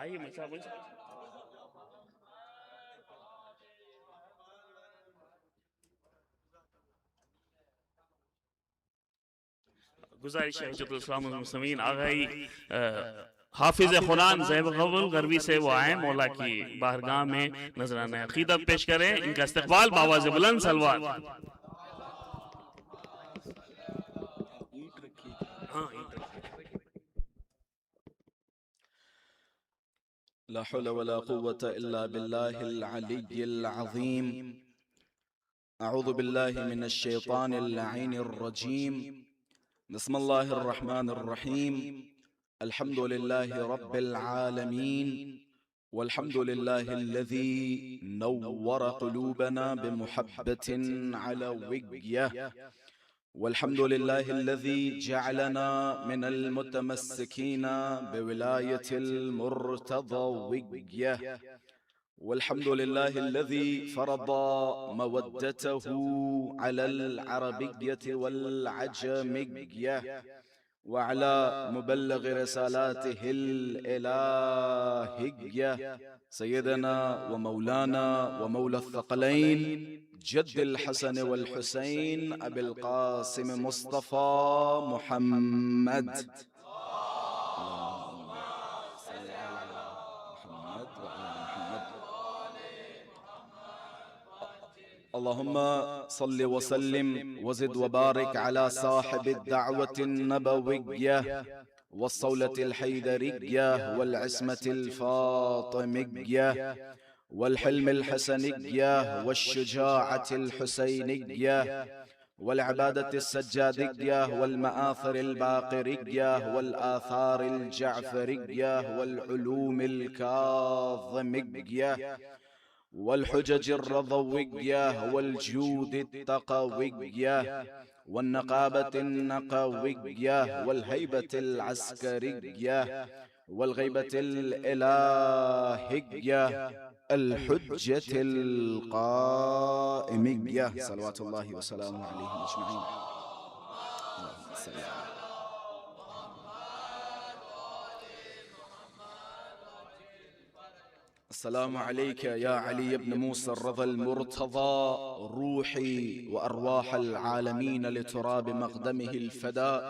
آئیے مچا مچا گزارش ہے حجت الاسلام المسلمین آگائی حافظ قرآن زیب غول غربی سے وہ آئیں مولا کی بارگاہ میں نذرانہ عقیدت پیش کریں، ان کا استقبال بآواز بلند صلوات. لا حول ولا قوة إلا بالله العلي العظيم. أعوذ بالله من الشيطان اللعين الرجيم. بسم الله الرحمن الرحيم. الحمد لله رب العالمين، والحمد لله الذي نور قلوبنا بمحبة علوية، والحمد لله الذي جعلنا من المتمسكين بولاية المرتضوية، والحمد لله الذي فرض مودته على العربية والعجمية وعلى مبلغ رسالاته الإلهية سيدنا ومولانا ومولى الثقلين جد الحسن والحسين أبي القاسم مصطفى محمد. اللهم صل وسلم وزد وبارك على صاحب الدعوة النبوية والصولة الحيدرية والعصمة الفاطمية والحلم الحسنية والشجاعة الحسينية والعبادة السجادية والمآثر الباقرية والآثار الجعفرية والعلوم الكاظمية والحجج الرضوية والجود التقوية والنقابة النقوية والهيبة العسكرية والغيبة الإلهية الحجة القائمية صلوات الله وسلامه عليهم أجمعين. السلام عليك يا علي بن موسى الرضا المرتضى، روحي وأرواح العالمين لتراب مقدمه الفداء.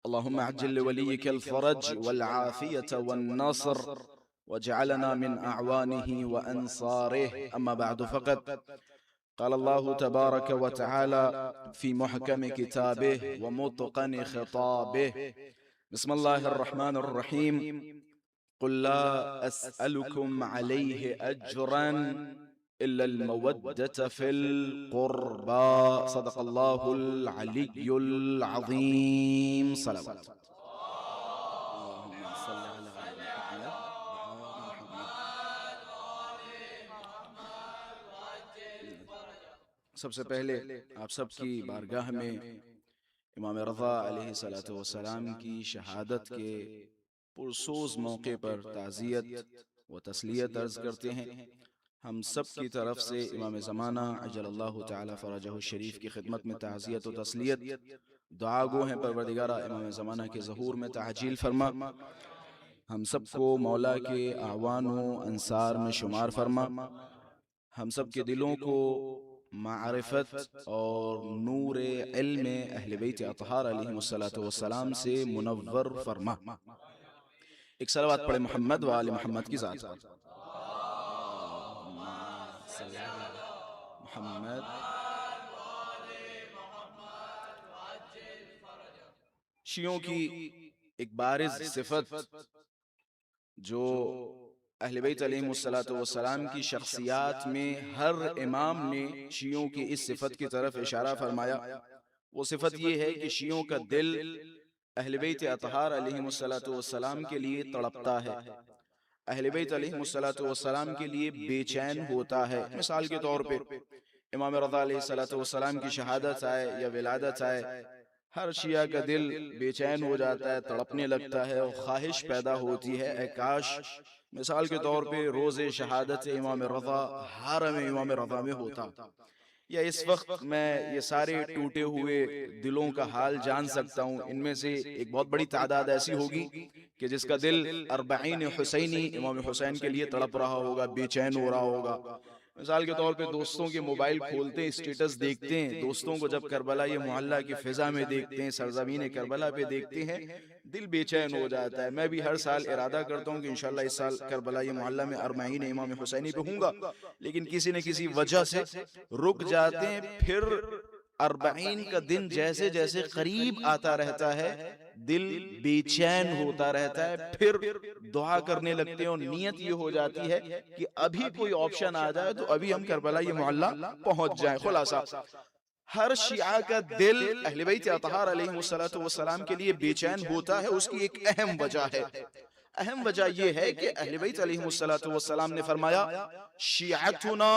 اللهم عجل لوليك الفرج والعافية والنصر، واجعلنا من أعوانه وأنصاره. أما بعد، فقد قال الله تبارك وتعالى في محكم كتابه ومتقن خطابه: بسم الله الرحمن الرحيم. قل لا أسألكم عليه أجرا إلا المودة في القربى. صدق الله العلي العظيم. صلوات. اللهم صل على محمد. سب سے پہلے آپ سب کی بارگاہ میں امام رضا علیہ السلام کی شہادت کے پرسوز موقع پر تعزیت و تسلیت عرض کرتے ہیں. ہم سب کی طرف سے امام زمانہ عجل اللہ تعالی فرجہ الشریف کی خدمت میں تعزیت و تسلیت دعا گو ہیں. پروردگارہ امام زمانہ کے ظہور میں تعجیل فرما، ہم سب کو مولا کے اعوان و انصار میں شمار فرما، ہم سب کے دلوں کو معرفت اور نور علم اہل بیت اطہار علیہ السلام سے منور فرما. ایک صلوات پڑھے محمد و آل محمد کی ذات. محمد. شیعوں کی ایک بارز صفت جو اہل بیت علیہ السلام کی شخصیات میں ہر امام نے شیعوں کی اس صفت کی طرف اشارہ فرمایا، وہ صفت یہ ہے کہ شیعوں کا دل اہل بیت اطہار علیہ السلام کے لیے تڑپتا ہے، اہل بیت علیہ السلام کے لیے بے چین ہوتا ہے. مثال کے طور پہ امام رضا علیہ السلام کی شہادت آئے یا ولادت آئے، ہر شیعہ کا دل بے چین ہو جاتا ہے، تڑپنے لگتا ہے اور خواہش پیدا ہوتی ہے اے کاش مثال کے طور پہ روز شہادت امام رضا حرم امام رضا میں ہوتا، یا اس وقت میں یہ سارے ٹوٹے ہوئے دلوں کا حال جان سکتا ہوں. ان میں سے ایک بہت بڑی تعداد ایسی ہوگی کہ جس کا دل اربعین حسینی امام حسین کے لیے تڑپ رہا ہوگا، بے چین ہو رہا ہوگا. مثال کے طور پہ دوستوں کے موبائل کھولتے ہیں، اسٹیٹس دیکھتے ہیں، دوستوں کو جب کربلا یہ محلہ کی فضا میں دیکھتے ہیں، سرزمین کربلا پہ دیکھتے ہیں، دل بے چین ہو جاتا ہے. میں بھی ہر سال ارادہ کرتا ہوں کہ انشاءاللہ اس سال کربلا یہ محلہ میں اربعین امام حسینی پہ ہوں گا، لیکن کسی نہ کسی وجہ سے رک جاتے ہیں. پھر اربعین کا دن جیسے جیسے قریب آتا رہتا ہے دل بے چین ہوتا رہتا ہے. پھر دعا کرنے لگتے ہیں اور نیت یہ ہو جاتی ہے کہ ابھی کوئی آپشن آ جائے تو ابھی ہم کربلا یہ محلہ پہنچ جائیں. خلاصہ ہر شیعہ کا دل اہل بیت اطہار علیہ السلام کے لیے بے چین ہوتا ہے. اس کی ایک اہم وجہ ہے. اہم وجہ یہ ہے کہ اہل بیت علیہ السلام نے فرمایا شیعتنا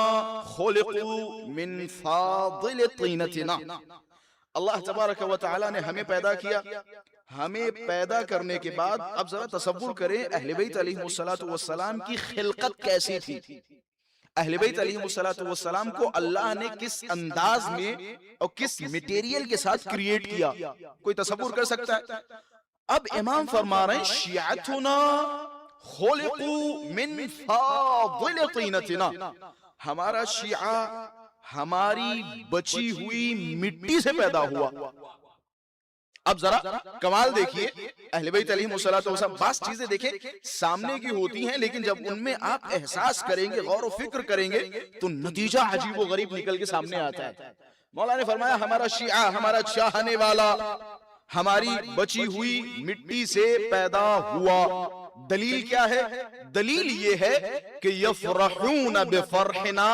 خلقوا من فاضل طینتنا. اللہ تبارک و تعالی نے ہمیں پیدا کیا. ہمیں پیدا کرنے کے بعد اب ذرا تصور کریں اہل بیت علیہ السلام کی خلقت کیسی تھی. اہل بیت علیہ السلام کو اللہ نے کس انداز میں اور کس میٹیریل کے ساتھ کریٹ کیا، کوئی تصور کر سکتا ہے؟ اب امام فرما رہے ہیں شیعتنا خلقوا من فاضل طینتنا. ہمارا شیعہ ہماری بچی ہوئی مٹی سے پیدا ہوا. اب ذرا کمال دیکھیے اہل بیت علیہ السلام. بعض چیزیں دیکھیں سامنے کی ہوتی ہیں لیکن جب ان میں آپ احساس کریں گے، غور و فکر کریں گے تو نتیجہ عجیب و غریب نکل کے سامنے آتا ہے. مولا نے فرمایا ہمارا شیعہ، ہمارا چاہنے والا ہماری بچی ہوئی مٹی سے پیدا ہوا. دلیل کیا ہے؟ دلیل یہ ہے کہ یفرحون بفرحنا،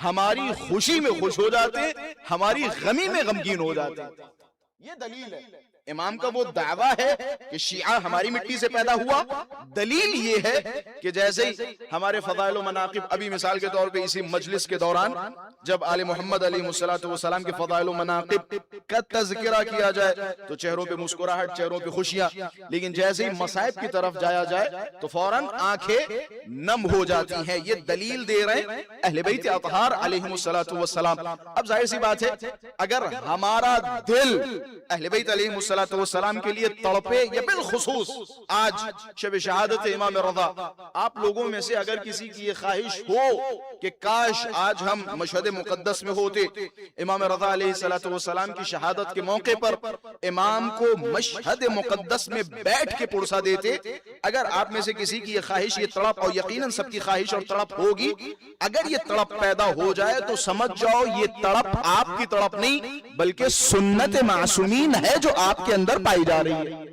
ہماری خوشی میں خوش ہو جاتے، ہماری غمی میں غمگین ہو جاتے. یہ دلیل ہے. امام کا وہ دعویٰ ہے کہ شیعہ ہماری مٹی سے پیدا ہوا. دلیل یہ ہے کہ جیسے ہمارے فضائل و مناقب، ابھی مثال کے طور پہ اسی مجلس کے دوران جب آل محمد علیہ السلام کے فضائل و مناقب کا تذکرہ کیا جائے تو چہروں پہ مسکراہٹ، چہروں پہ خوشیاں، لیکن جیسے ہی مصائب کی طرف جایا جائے تو فوراً آنکھیں نم ہو جاتی ہیں. یہ دلیل دے رہے ہیں اہل بیت اطہار علیہ السلام. اب ظاہر سی بات ہے اگر ہمارا دل اہل بیت علیہ السلام کے لیے تڑپے، یا بالخصوص آج شب شہادت امام رضا، آپ لوگوں میں سے اگر کسی کی یہ خواہش ہو کہ کاش آج ہم مشہد مقدس میں ہوتے، امام رضا علیہ السلام کی شہادت کے موقع پر امام کو مشہد مقدس میں بیٹھ کے پرسا دیتے، اگر آپ میں سے کسی کی یہ خواہش، یہ تڑپ، اور یقیناً سب کی خواہش اور تڑپ ہوگی، اگر یہ تڑپ پیدا ہو جائے تو سمجھ جاؤ یہ تڑپ آپ کی تڑپ نہیں بلکہ سنت معصومین ہے جو آپ کے اندر پائی جا رہی ہے.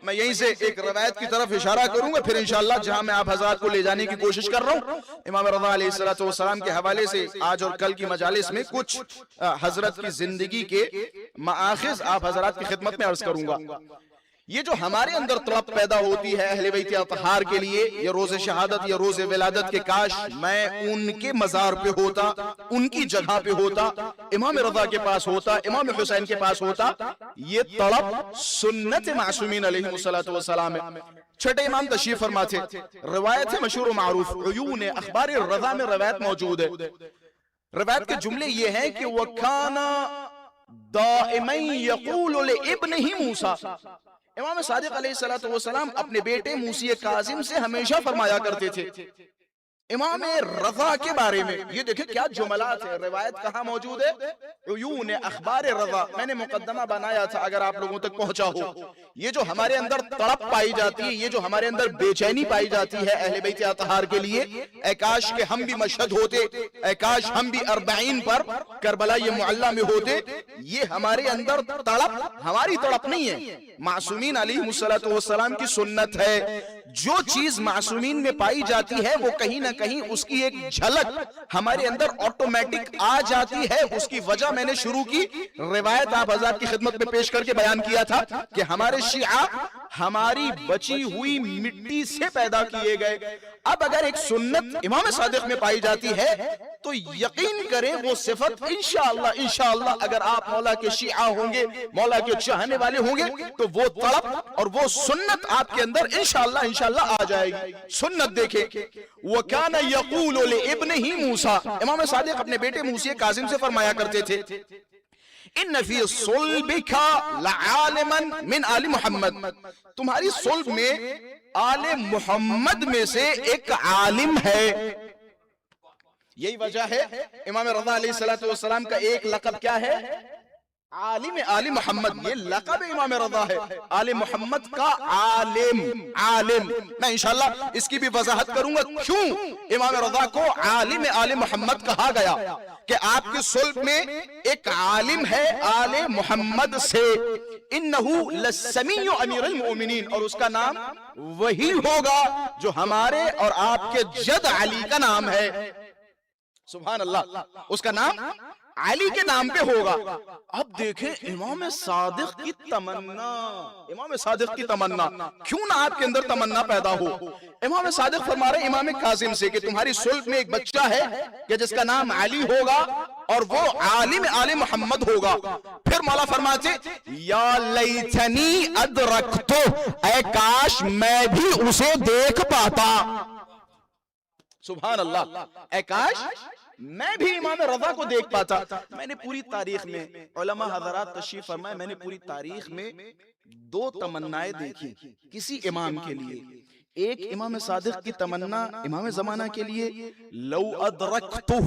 میں یہیں سے ایک روایت کی طرف اشارہ کروں گا، پھر انشاءاللہ جہاں میں آپ حضرات کو لے جانے کی کوشش کر رہا ہوں امام رضا علیہ السلام کے حوالے سے آج اور کل کی مجالس میں کچھ حضرت کی زندگی کے مآخذ آپ حضرات کی خدمت میں عرض کروں گا. یہ جو ہمارے اندر طلب پیدا ہوتی ہے اہل بیت اطہار کے لیے، یہ روز شہادت یا روز ولادت کے کاش میں ان کے مزار پہ ہوتا، ان کی جگہ پہ ہوتا، امام رضا کے پاس ہوتا، امام حسین کے پاس ہوتا. یہ طلب سنت معصومین علیہ السلام ہے. چھٹے امام تشریف فرما تھے. روایت ہے مشہور و معروف، عیون اخبار رضا میں روایت موجود ہے. روایت کے جملے یہ ہیں کہ وَكَانَ دَائِمًا يَقُولُ لِابْنِهِ مُوسَى. امام صادق علیہ السلام اپنے بیٹے موسی کاظم سے ہمیشہ فرمایا کرتے تھے امام رضا کے بارے میں. یہ دیکھیں کیا جملات ہے. روایت کہاں موجود ہے؟ عیون اخبار رضا. میں نے مقدمہ بنایا تھا اگر آپ لوگوں تک پہنچا ہو. یہ جو ہمارے اندر تڑپ پائی جاتی ہے، یہ جو ہمارے اندر بے چینی پائی جاتی ہے اہل بیت اطہار کے لیے، اے کاش کہ ہم بھی مشہد ہوتے، اے کاش ہم بھی اربعین پر کربلا یہ معلہ میں ہوتے. یہ ہمارے اندر تڑپ ہماری تڑپ نہیں ہے، معصومین علیہ السلام کی سنت ہے. جو چیز معصومین میں پائی جاتی ہے وہ کہیں نہ کہیں اس کی ایک جھلک ہمارے اندر آٹومیٹک آ جاتی ہے. اس کی وجہ میں نے شروع کی روایت آپ حضرات کی خدمت میں پیش کر کے بیان کیا تھا کہ ہمارے شیعہ ہماری بچی ہوئی مٹی سے پیدا کیے گئے. اب اگر ایک سنت امام صادق میں پائی جاتی ہے تو یقین کریں وہ صفت انشاءاللہ اگر آپ مولا کے شیعہ ہوں گے، مولا کے چاہنے والے ہوں گے تو وہ طلب اور وہ سنت آپ کے اندر انشاءاللہ آ جائے گی. سنت دیکھیں وَكَانَ يَقُولُ لِابْنِهِ مُوسَى. امام صادق اپنے بیٹے موسی کاظم سے فرمایا کرتے تھے ان فی صلبک لعالمن من آل محمد، تمہاری صلب میں آل محمد میں سے ایک عالم ہے. یہی وجہ ہے امام رضا علیہ السلام کا ایک لقب کیا ہے؟ عالم آل محمد. یہ لقب امام رضا ہے، آل محمد کا عالم. عالم میں انشاءاللہ اس کی بھی وضاحت کروں گا کیوں امام رضا کو عالم آل محمد کہا گیا، کہ آپ کی صلب میں ایک عالم ہے آل محمد سے. انہو لسمیع امیر المؤمنین، اور اس کا نام وہی ہوگا جو ہمارے اور آپ کے جد علی کا نام ہے. سبحان اللہ، اس کا نام علی کے نام پہ ہوگا. اب دیکھیں امام صادق کی تمنا، امام صادق کی تمنا، کیوں نہ آپ کے اندر تمنا پیدا ہو. امام صادق فرما رہے امام کاظم سے کہ تمہاری صلب میں ایک بچہ ہے کہ جس کا نام علی ہوگا اور وہ عالم آل محمد ہوگا. پھر مولا فرماتے یا لیتنی ادرکتو، اے کاش میں بھی اسے دیکھ پاتا. سبحان اللہ، اے کاش میں بھی امام رضا کو دیکھ پاتا. میں نے پوری تاریخ میں، علماء حضرات تشریف فرمائے، میں نے پوری تاریخ میں 2 تمنائیں دیکھی کسی امام کے لیے. ایک امام صادق کی تمنا امام زمانہ کے لیے، لو ادرکتہ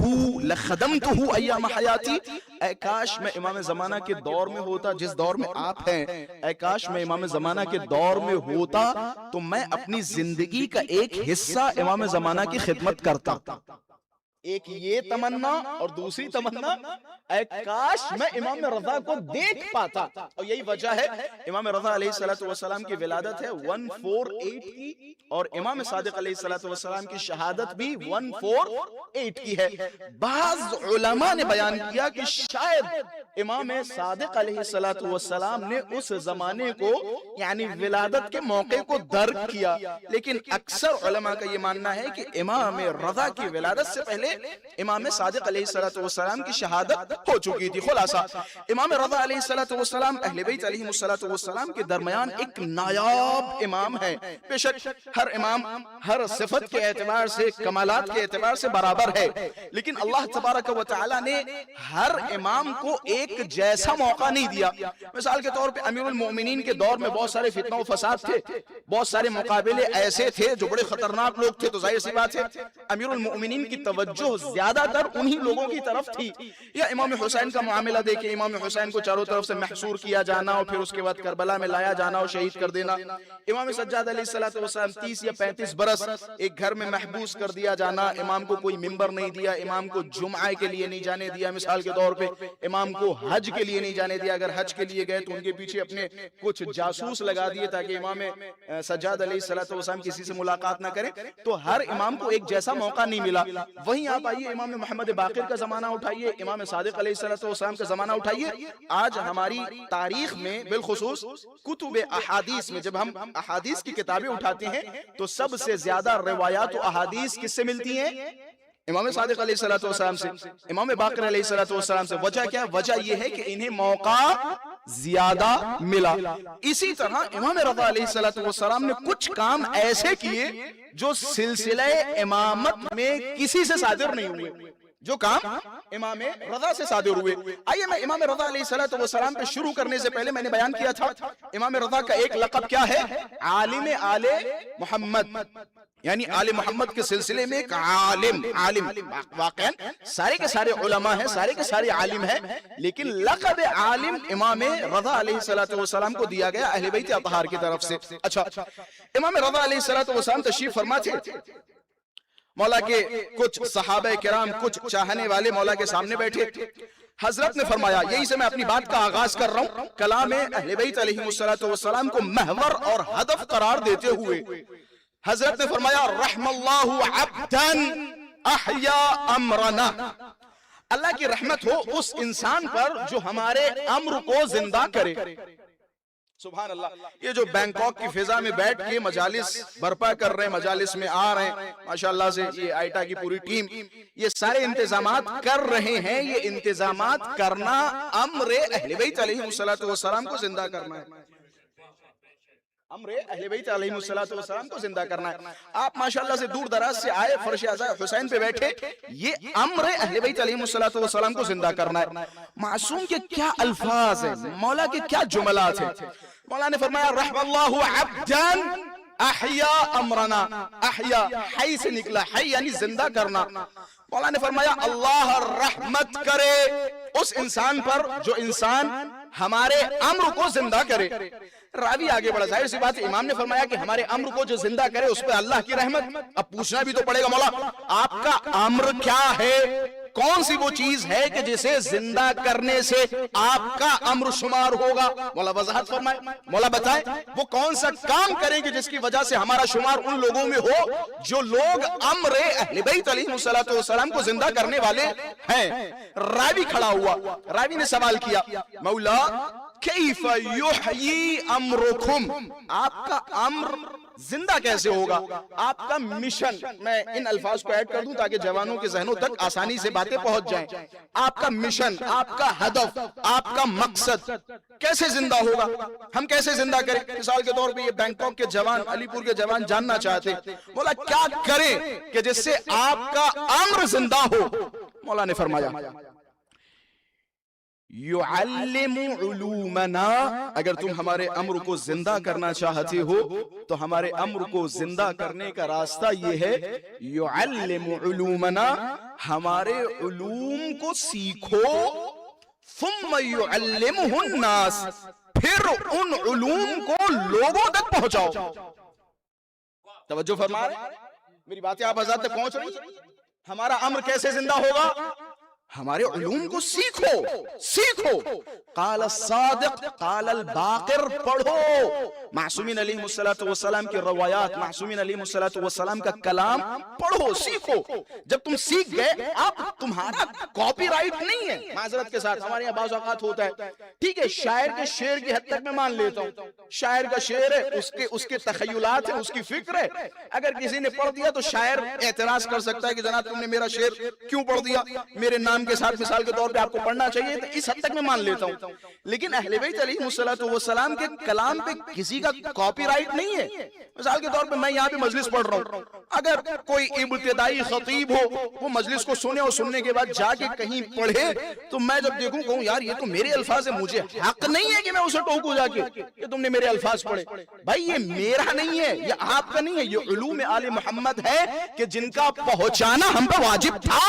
لخدمتہ ایام حیاتی، اے کاش میں امام زمانہ کے دور میں ہوتا جس دور میں آپ ہیں، اے کاش میں امام زمانہ کے دور میں ہوتا تو میں اپنی زندگی کا ایک حصہ امام زمانہ کی خدمت کرتا. ایک یہ تمنا، اور دوسری تمنا اے کاش میں امام رضا کو دیکھ پاتا. اور یہی وجہ ہے امام رضا علیہ السلام کی ولادت ہے 148 کی، اور امام صادق علیہ السلام کی شہادت بھی 148 کی ہے. بعض علماء نے بیان کیا کہ شاید امام صادق علیہ السلام نے اس زمانے کو یعنی ولادت کے موقع کو درک کیا، لیکن اکثر علماء کا یہ ماننا ہے کہ امام رضا کی ولادت سے پہلے امام صادق علیہ السلام کی شہادت ہو چکی تھی. خلاصہ امام رضا علیہ السلام اہل بیت علیہ السلام کے درمیان ایک نایاب امام ہے. بے شک ہر امام ہر صفت کے اعتبار سے، کمالات کے اعتبار سے برابر ہے، لیکن اللہ تبارک و تعالی نے ہر امام کو ایک جیسا موقع نہیں دیا. مثال کے طور پہ امیر المؤمنین کے دور میں بہت سارے فتنہ و فساد تھے، بہت سارے مقابلے ایسے تھے جو بڑے خطرناک لوگ تھے، تو ظاہر سی بات ہے امیر المؤمنین کی توجہ زیادہ تر انہی لوگوں کی طرف تھی. یا امام حسین کا معاملہ دیکھیں، امام حسین کو چاروں طرف سے محصور کیا جانا اور پھر اس کے بعد کربلا میں لایا جانا اور شہید کر دینا. امام سجاد علیہ السلام 30 یا 35 برس ایک گھر میں محبوس کر دیا جانا. امام کو کوئی منبر نہیں دیا، امام کو جمعہ کے لیے نہیں جانے دیا. مثال کے طور پہ امام کو حج کے لیے نہیں جانے دیا. اگر حج کے لیے گئے تو ان کے پیچھے اپنے کچھ جاسوس لگا دیے تاکہ امام سجاد علیہ السلام کسی سے ملاقات نہ کریں. تو ہر امام کو ایک جیسا موقع نہیں ملا. وہیں آپ آئیے امام محمد باقر کا زمانہ اٹھائیے، امام صادق علیہ السلام کا زمانہ اٹھائیے. آج ہماری تاریخ میں بالخصوص کتب احادیث میں جب ہم احادیث کی کتابیں اٹھاتے ہیں تو سب سے زیادہ روایات و احادیث کس سے ملتی ہیں؟ امام صادق علیہ السلام سے، امام باقر علیہ السلام سے. وجہ کیا؟ وجہ یہ ہے کہ انہیں موقع زیادہ ملا. اسی طرح امام رضا علیہ السلام نے کچھ کام ایسے کیے جو سلسلہ امامت میں کسی سے صادر نہیں ہوئے، جو کام امام رضا سے صادر ہوئے. آئیے میں امام رضا علیہ السلام پہ شروع کرنے سے پہلے میں نے بیان کیا تھا امام رضا کا ایک لقب کیا ہے؟ عالم آل محمد، یعنی آل محمد کے سلسلے میں ایک عالم. واقعا سارے کے سارے علماء ہیں، سارے کے سارے عالم ہیں، لیکن لقب عالم امام رضا علیہ السلام کو دیا گیا اہل بیت اطہار کی طرف سے. اچھا، امام رضا علیہ السلام تشریف فرما تھے. مولا کے کچھ صحابہ کرام، کچھ چاہنے والے مولا کے سامنے بیٹھے. حضرت نے فرمایا، یہی سے میں اپنی بات کا آغاز کر رہا ہوں، کلام اہل بیت علیہ السلام کو محور اور ہدف قرار دیتے ہوئے حضرت نے فرمایا رحم اللہ عبدا احیا امرنا، اللہ کی رحمت ہو اس انسان پر جو ہمارے امر کو زندہ کرے. سبحان اللہ. یہ جو بینکاک کی فضا میں بیٹھ کے مجالس برپا کر رہے ہیں، مجالس میں آ رہے ہیں، ماشاءاللہ سے یہ آئیٹا کی پوری ٹیم یہ سارے انتظامات کر رہے ہیں. یہ انتظامات کرنا امر اہل بیت علیہ السلام کو زندہ کرنا ہے. امر اہل بیت علیہ السلام کو زندہ کرنا ہے. آپ ماشاءاللہ سے دور دراز سے آئے, فرش اعضاء حسین پہ بیٹھے, یہ امر اہل بیت علیہ السلام کو زندہ کرنا ہے. معصوم کے کیا الفاظ ہیں, مولا کے کیا جملات ہیں. مولا نے فرمایا رحم اللہ عبدا احیا امرنا, احیا حی سے نکلا, حی یعنی زندہ کرنا. مولا نے فرمایا اللہ رحمت کرے اس انسان پر جو انسان ہمارے امر کو زندہ کرے. راوی آگے بڑھا, ظاہر سی بات ہے امام نے فرمایا کہ ہمارے امر کو جو زندہ کرے اس پہ اللہ کی رحمت. اب پوچھنا بھی تو پڑے گا مولا آپ کا امر کیا ہے, کون سی وہ چیز ہے کہ جسے زندہ کرنے سے آپ کا امر شمار ہوگا. مولا وضاحت فرمائے, مولا بتائے وہ کون سا کام کریں گے جس کی وجہ سے ہمارا شمار ان لوگوں میں ہو جو لوگ امر اہل بیت علیہ السلام کو زندہ کرنے والے ہیں. راوی کھڑا ہوا, راوی نے سوال کیا مولا کیف یحیی امرکم, آپ کا امر زندہ کیسے ہوگا, آپ کا مشن. میں ان الفاظ کو ایڈ کر دوں تاکہ جوانوں کے ذہنوں تک آسانی سے باتیں پہنچ جائیں. آپ کا مشن, آپ کا ہدف, آپ کا مقصد کیسے زندہ ہوگا, ہم کیسے زندہ کریں. مثال کے طور پہ یہ بینکاک کے جوان, علی پور کے جوان جاننا چاہتے مولا کیا کریں کہ جس سے آپ کا امر زندہ ہو. مولا نے فرمایا یعلم علومنا, اگر تم ہمارے امر کو زندہ کرنا چاہتے ہو تو ہمارے امر کو زندہ کرنے کا راستہ یہ ہے یعلم علومنا, ہمارے علوم کو سیکھو, ثم یعلمہ الناس, پھر ان علوم کو لوگوں تک پہنچاؤ. توجہ فرما رہے, میری باتیں آپ حضرات تک پہنچ رہی. ہمارا امر کیسے زندہ ہوگا, ہمارے علوم کو سیکھو, سیکھو. قال الصادق قال الباقر, پڑھو معصومین علیہ السلام کی روایات, معصومین علیہ السلام کا کلام پڑھو, سیکھو. جب تم سیکھ گئے, آپ تمہارا کاپی رائٹ نہیں ہے. معذرت کے ساتھ ہمارے یہاں بعض اوقات ہوتا ہے, ٹھیک ہے شاعر کے شعر کی حد تک میں مان لیتا ہوں, شاعر کا شعر ہے, اس کے تخیلات ہیں, اس کی فکر ہے. اگر کسی نے پڑھ دیا تو شاعر اعتراض کر سکتا ہے کہ جناب تم نے میرا شعر کیوں پڑھ دیا, میرے نام کے ساتھ مثال کے طور پہ آپ کو پڑھنا چاہیے. تو اس حد تک میں مان لیتا ہوں, لیکن اہل بیت علیہ السلام کے کلام پہ کسی کا کاپی رائٹ نہیں ہے. مثال کے طور پہ میں یہاں پہ مجلس پڑھ رہا ہوں, اگر کوئی ابتدائی خطیب ہو وہ مجلس کو سنے اور سننے کے بعد جا کے کہیں پڑھے تو میں جب دیکھوں کہوں یار یہ تو میرے الفاظ ہیں, مجھے حق نہیں ہے کہ میں اسے ٹوکوں جا کے کہ تم نے میرے الفاظ پڑھے. بھائی یہ میرا نہیں ہے, یہ آپ کا نہیں ہے, یہ علوم آل محمد ہے کہ جن کا پہنچانا ہم پر واجب تھا.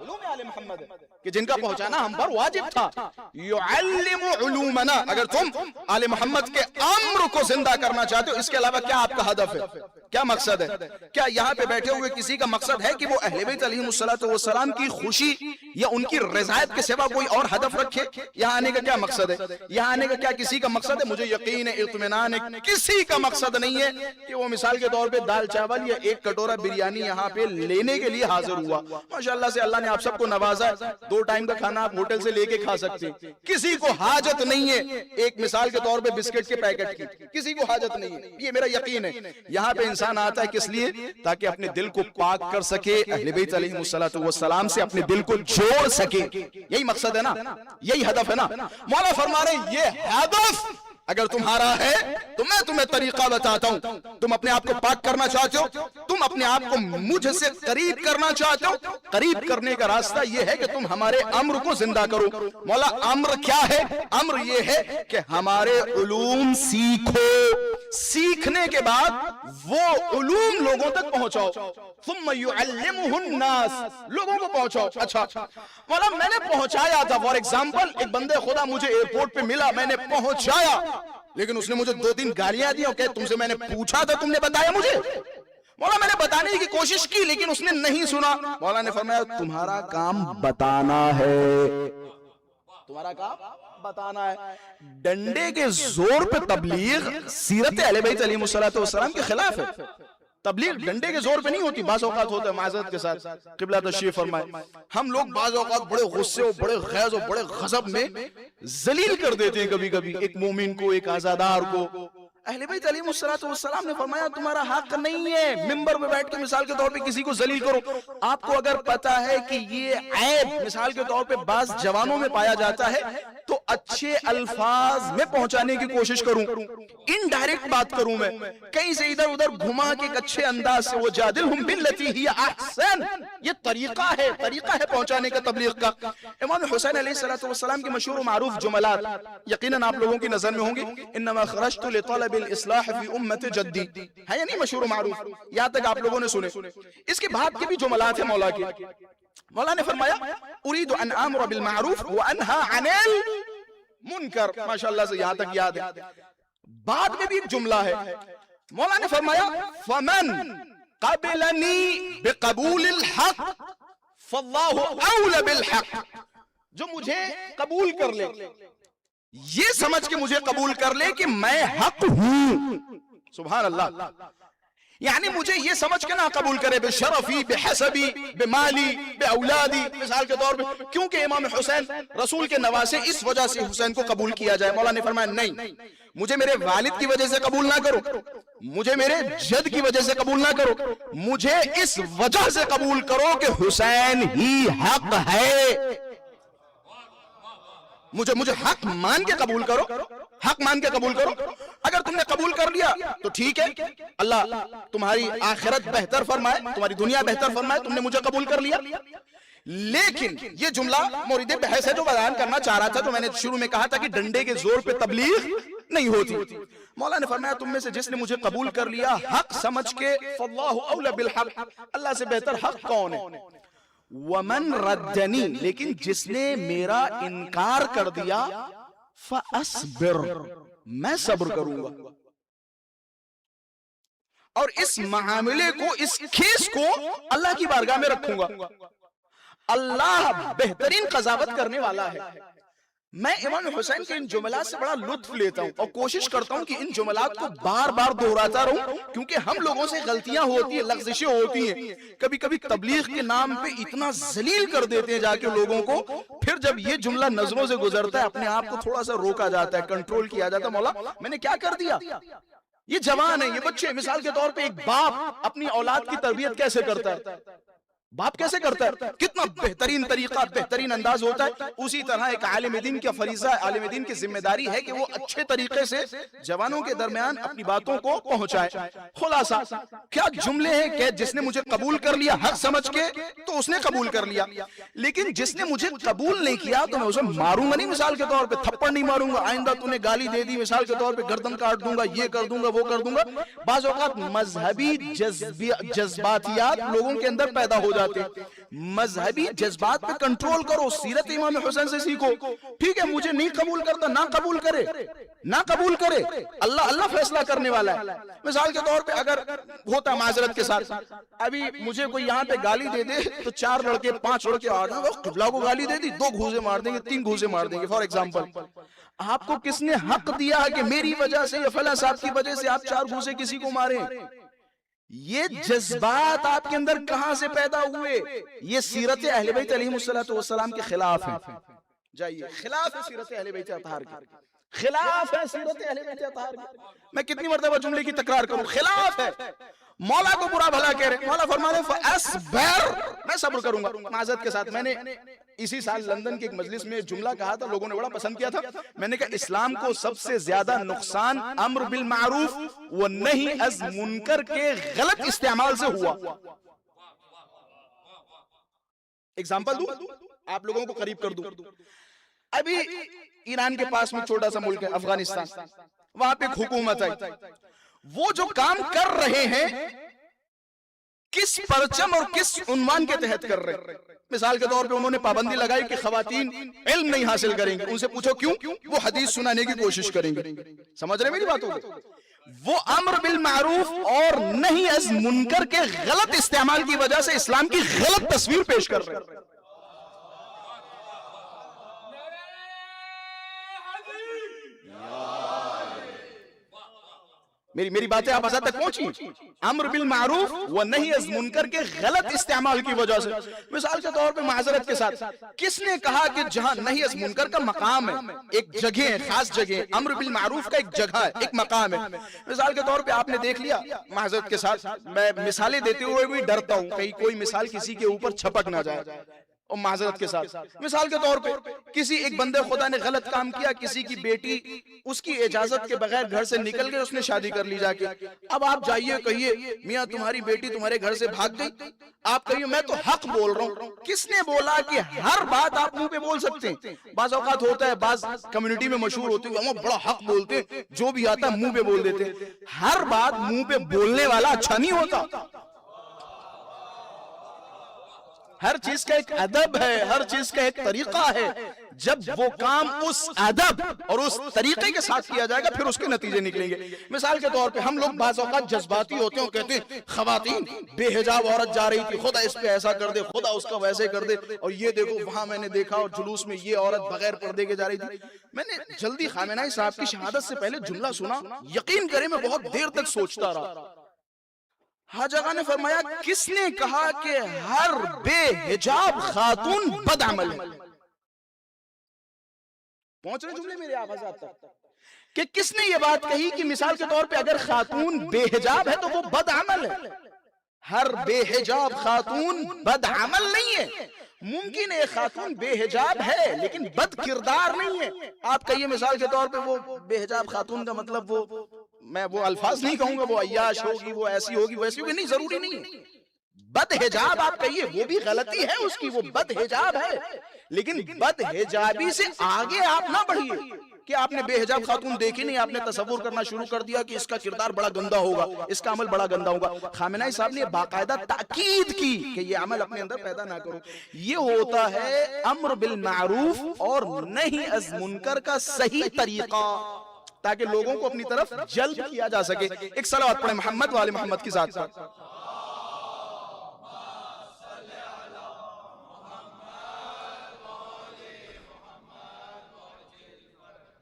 علوم آل محمد ہے کہ جن کا پہنچانا ہم پر واجب تھا. یعلم علومنا, اگر تم آل محمد کے امر کو زندہ کرنا چاہتے ہو, اس کے علاوہ کیا آپ کا ہدف ہے, کیا مقصد ہے؟ کیا یہاں پہ بیٹھے ہوئے کسی کا مقصد ہے کہ وہ اہل بیت علیہ السلام کی خوشی یا ان کی رضایت کے سوا کوئی اور ہدف رکھے؟ یہاں آنے کا کیا مقصد ہے؟ یہاں آنے کا کیا کسی کا مقصد ہے؟ مجھے یقین ہے, اطمینان ہے, کسی کا مقصد نہیں ہے کہ وہ مثال کے طور پہ دال چاول یا ایک کٹورا بریانی یہاں پہ لینے کے لیے حاضر ہوا. ماشاءاللہ سے اللہ نے آپ سب کو نوازا ہے, 2 ٹائم کا کھانا آپ ہوٹل سے لے کے کھا سکتے ہیں. کسی کو حاجت نہیں ہے ایک مثال کے طور پہ بسکٹ کے پیکٹ کی, کسی کو حاجت نہیں ہے, یہ میرا یقین ہے. یہاں پہ انسان آتا ہے کس لیے؟ تاکہ اپنے دل کو پاک کر سکے, اہل بیت علیہ السلام سے اپنے دل کو جوڑ سکے. یہی مقصد ہے نا, یہی ہدف ہے نا. مولا فرما رہے ہیں یہ ہدف اگر تمہارا ہے تو میں تمہیں طریقہ بتاتا ہوں. تم اپنے آپ کو پاک کرنا چاہتے ہو, تم اپنے آپ کو مجھ سے قریب کرنا چاہتے ہو, قریب کرنے کا راستہ یہ ہے کہ تم ہمارے امر کو زندہ کرو. مولا امر کیا ہے؟ امر یہ ہے کہ ہمارے علوم سیکھو, سیکھنے کے بعد وہ علوم لوگوں تک پہنچاؤ. ثم یعلمہ الناس, لوگوں کو پہنچاؤ. اچھا مولا میں نے پہنچایا تھا, فار ایگزامپل ایک بندے خدا مجھے ایئرپورٹ پہ ملا, میں نے پہنچایا, لیکن اس نے مجھے 2-3 گالیاں دی اور کہ تم سے میں نے پوچھا تھا, تم نے بتایا مجھے. مولا میں نے بتانے کی کوشش کی لیکن اس نے نہیں سنا. مولا نے فرمایا تمہارا کام بتانا ہے, تمہارا کام بتانا ہے. ڈنڈے کے زور پہ تبلیغ سیرت اہل بیت علیہ السلام کے خلاف ہے. تبلیغ ڈنڈے کے زور پہ نہیں ہوتی, بعض اوقات ہوتا ہے. معذرت کے ساتھ قبلہ تشریف فرمائے, ہم لوگ بعض اوقات بڑے غصے اور بڑے غیظ اور بڑے غضب میں ذلیل کر دیتے ہیں کبھی کبھی ایک مومن کو, ایک آزادار کو. اہل بیت علیہ السلام نے فرمایا تمہارا حق نہیں ہے ممبر میں بیٹھ کے مثال کے طور پہ کسی کو ذلیل کرو. آپ کو اگر پتا ہے کہ یہ عیب مثال کے طور پہ بعض جوانوں میں پایا جاتا ہے تو اچھے الفاظ میں پہنچانے کی کوشش کروں, انڈائریکٹ بات کروں, میں کہیں سے ادھر ادھر گھما کے ایک اچھے انداز سے وجادلہم باللتی ہی احسن, یہ طریقہ ہے پہنچانے کا تبلیغ کا. امام حسین علیہ السلام کی مشہور و معروف جملات یقیناً آپ لوگوں کی نظر میں ہوں گی, انما خرجت لطلب الاصلاح فی امت جدی, ہے یا نہیں مشہور و معروف, یہاں تک آپ لوگوں نے سنے. اس کے بعد کے بھی جملات ہیں مولا کے. مولا نے فرمایا اريد ان امر بالمعروف وانهى عن المنکر, ماشاءاللہ سے یہاں تک یاد ہے. بعد میں بھی ایک جملہ ہے, مولا نے فرمایا فمن قبلنی بقبول الحق فاللہ اولى بالحق, جو مجھے قبول کر لے, یہ سمجھ کے مجھے قبول کر لے کہ میں حق ہوں. سبحان اللہ. یعنی مجھے یہ سمجھ کے نہ قبول کرے بشرفی, بحسبی, بمالی, باولادی, مثال کے طور پہ کیونکہ امام حسین رسول کے نواسے اس وجہ سے حسین کو قبول کیا جائے. مولا نے فرمایا نہیں, مجھے میرے والد کی وجہ سے قبول نہ کرو, مجھے میرے جد کی وجہ سے قبول نہ کرو, مجھے اس وجہ سے قبول کرو کہ حسین ہی حق ہے. مجھے حق مان کے قبول کرو, حق مان کے قبول کرو. اگر تم نے قبول کر لیا تو ٹھیک ہے, اللہ تمہاری آخرت بہتر فرمائے, تمہاری دنیا بہتر فرمائے, تم نے مجھے قبول کر لیا. لیکن یہ جملہ مورد بحث ہے جو بیان کرنا چاہ رہا تھا, جو میں نے شروع میں کہا تھا کہ ڈنڈے کے زور پہ تبلیغ نہیں ہوتی. مولا نے فرمایا تم میں سے جس نے مجھے قبول کر لیا حق سمجھ کے, فاللہ اولی بالحق, اللہ سے بہتر حق کون ہے. ومن ردنی, لیکن جس نے میرا انکار کر دیا, فاصبر, میں صبر کروں گا, اور اس معاملے کو, اس کیس کو اللہ کی بارگاہ میں رکھوں گا. اللہ بہترین قضاوت کرنے والا ہے. میں امام حسین کے ان جملات سے بڑا لطف لیتا ہوں اور کوشش کرتا ہوں کہ ان جملات کو بار بار دہراتا رہوں, کیونکہ ہم لوگوں سے غلطیاں ہوتی ہیں, لغزشیں ہوتی ہیں. کبھی کبھی تبلیغ کے نام پہ اتنا ذلیل کر دیتے ہیں جا کے لوگوں کو, پھر جب یہ جملہ نظروں سے گزرتا ہے اپنے آپ کو تھوڑا سا روکا جاتا ہے, کنٹرول کیا جاتا ہے. مولا میں نے کیا کر دیا, یہ جوان ہے, یہ بچے, مثال کے طور پہ ایک باپ اپنی اولاد کی تربیت کیسے کرتا ہے, باپ کیسے کرتا ہے, کتنا بہترین طریقہ, بہترین انداز ہوتا ہے. اسی طرح ایک عالم دین کا فریضہ, عالم دین کی ذمہ داری ہے کہ وہ اچھے طریقے سے جوانوں کے درمیان اپنی باتوں کو پہنچائے. خلاصہ کیا جملے ہیں کہ جس نے مجھے قبول کر لیا حق سمجھ کے تو اس نے قبول کر لیا, لیکن جس نے مجھے قبول نہیں کیا تو میں اسے ماروں گا نہیں, مثال کے طور پہ تھپڑ نہیں ماروں گا, آئندہ تو نے گالی دے دی مثال کے طور پہ گردن کاٹ دوں گا, یہ کر دوں گا, وہ کر دوں گا. بعض اوقات مذہبی جذباتیات لوگوں کے اندر پیدا ہو جاتے ہیں. مذہبی جذبات پہ کنٹرول کرو, سیرت امام حسین سے سیکھو. ٹھیک ہے مجھے نہیں قبول کرتا, نہ قبول کرے, نہ قبول کرے, اللہ فیصلہ کرنے والا ہے. مثال کے طور پہ اگر ہوتا معذرت کے ساتھ, ابھی مجھے کوئی یہاں پہ گالی دے دے تو 4 لڑکے 5 لڑکے آ جائیں, وہ قبلہ کو گالی دے دی, 2 گھوسے مار دیں گے, 3 گھوسے مار دیں گے. فار ایگزامپل, آپ کو کس نے حق دیا کہ میری وجہ سے یا فلاں صاحب کی وجہ سے آپ 4 گھوسے کسی کو ماریں؟ یہ جذبات آپ کے اندر کہاں سے پیدا ہوئے؟ یہ سیرت اہل بیت علیہ السلام کے خلاف ہیں. جائیے, خلاف ہے سیرت اہل بیت اطہار کی, خلاف ہے سیرت اہل بیت اطہار کی. میں کتنی مرتبہ جملے کی تکرار کروں, خلاف ہے. مولا کو برا بھلا کہہ رہے, مولا فرما رہے فاصبر, میں صبر کروں گا. معذرت کے ساتھ میں نے اسی سال لندن کی ایک مجلس میں جملہ کہا تھا, لوگوں نے بڑا پسند کیا تھا. میں نے کہا اسلام کو سب سے زیادہ نقصان امر بالمعروف و نہی از منکر کے غلط استعمال سے ہوا. اگزامپل دوں, آپ لوگوں کو قریب کر دوں. ابھی ایران کے پاس میں چھوٹا سا ملک ہے افغانستان, وہاں پہ ایک حکومت ہے. وہ جو کام کر رہے ہیں کس پرچم اور کس عنوان کے تحت کر رہے ہیں؟ مثال کے طور پہ انہوں نے پابندی لگائی کہ خواتین علم نہیں حاصل کریں گے. ان سے پوچھو کیوں؟ وہ حدیث سنانے کی کوشش کریں گے. سمجھ رہے میری باتوں کو؟ وہ امر بالمعروف اور نہی از منکر کے غلط استعمال کی وجہ سے اسلام کی غلط تصویر پیش کر رہے ہیں. میری باتیں آپ حضرت تک پہنچی؟ امر بالمعروف و نہی از منکر کے غلط استعمال کی وجہ سے. مثال کے طور پہ معذرت کے ساتھ کس نے کہا کہ جہاں نہی از منکر کا مقام ہے، ایک جگہ ہے، خاص جگہ ہے، امر بالمعروف کا ایک جگہ ہے، ایک مقام ہے. مثال کے طور پہ آپ نے دیکھ لیا، معذرت کے ساتھ میں مثالیں دیتے ہوئے بھی ڈرتا ہوں کہیں کوئی مثال کسی کے اوپر چھپک نہ جائے، اور معذرت کے ساتھ مثال کے طور پہ کسی ایک بندے خدا نے غلط کام کیا، کسی کی بیٹی اس کی اجازت کے بغیر گھر سے نکل گئی، اس نے شادی کر لی جا کے. اب آپ جائیے کہیے میاں تمہاری بیٹی تمہارے گھر سے بھاگ گئی، آپ کہیے میں تو حق بول رہا ہوں. کس نے بولا کہ ہر بات آپ منہ پہ بول سکتے ہیں؟ بعض اوقات ہوتا ہے، بعض کمیونٹی میں مشہور ہوتے ہیں ہم بڑا حق بولتے ہیں، جو بھی آتا ہے منہ پہ بول دیتے ہیں. ہر بات منہ پہ بولنے والا اچھا نہیں ہوتا. ہر چیز کا ایک ادب ہے، ہر چیز کا ایک طریقہ ہے. جب وہ کام اس ادب اور اس طریقے کے ساتھ کیا جائے گا پھر اس کے نتیجے نکلیں گے. مثال کے طور پہ ہم لوگ بعض اوقات جذباتی ہوتے ہیں، کہتے ہیں خواتین بے حجاب عورت جا رہی تھی، خدا اس پہ ایسا کر دے، خدا اس کا ویسے کر دے، اور یہ دیکھو وہاں میں نے دیکھا اور جلوس میں یہ عورت بغیر پردے کے جا رہی تھی. میں نے جلدی خامنہئی صاحب کی شہادت سے پہلے جملہ سنا، یقین کریں میں بہت دیر تک سوچتا رہا. حاج آقا نے فرمایا کس نے کہا کہ ہر بے حجاب خاتون بد عمل ہے؟ پہنچ رہے جملے میرے آپ حضرات تک کہ کس نے یہ بات کہی کہ مثال کے طور پہ اگر خاتون بے حجاب ہے تو وہ بد عمل ہے؟ ہر بے حجاب خاتون بد عمل نہیں ہے. ممکن ہے خاتون بے حجاب ہے لیکن بد کردار نہیں ہے. آپ کہیے مثال کے طور پہ وہ بے حجاب خاتون کا مطلب میں وہ الفاظ نہیں کہوں گا، وہ عیاش ہوگی، وہ ایسی ہوگی، وہ ایسی ہوگی، نہیں، ضروری نہیں ہے. بد حجاب آپ کہیے وہ بھی غلطی ہے اس کی، وہ بد حجاب ہے، لیکن بد حجابی سے آگے آپ نہ بڑھیے کہ آپ نے بے حجاب خاتون دیکھی نہیں، آپ نے تصور کرنا شروع کر دیا کہ اس کا کردار بڑا گندا ہوگا، اس کا عمل بڑا گندا ہوگا. خامنہئی صاحب نے باقاعدہ تاکید کی کہ یہ عمل اپنے اندر پیدا نہ کرو. یہ ہوتا ہے امر بالمعروف اور نہی از منکر کا صحیح طریقہ، تاکہ لوگوں کو اپنی طرف جلب کیا جا سکے. ایک صلوات پڑھیں محمد والے محمد کی ذات پر.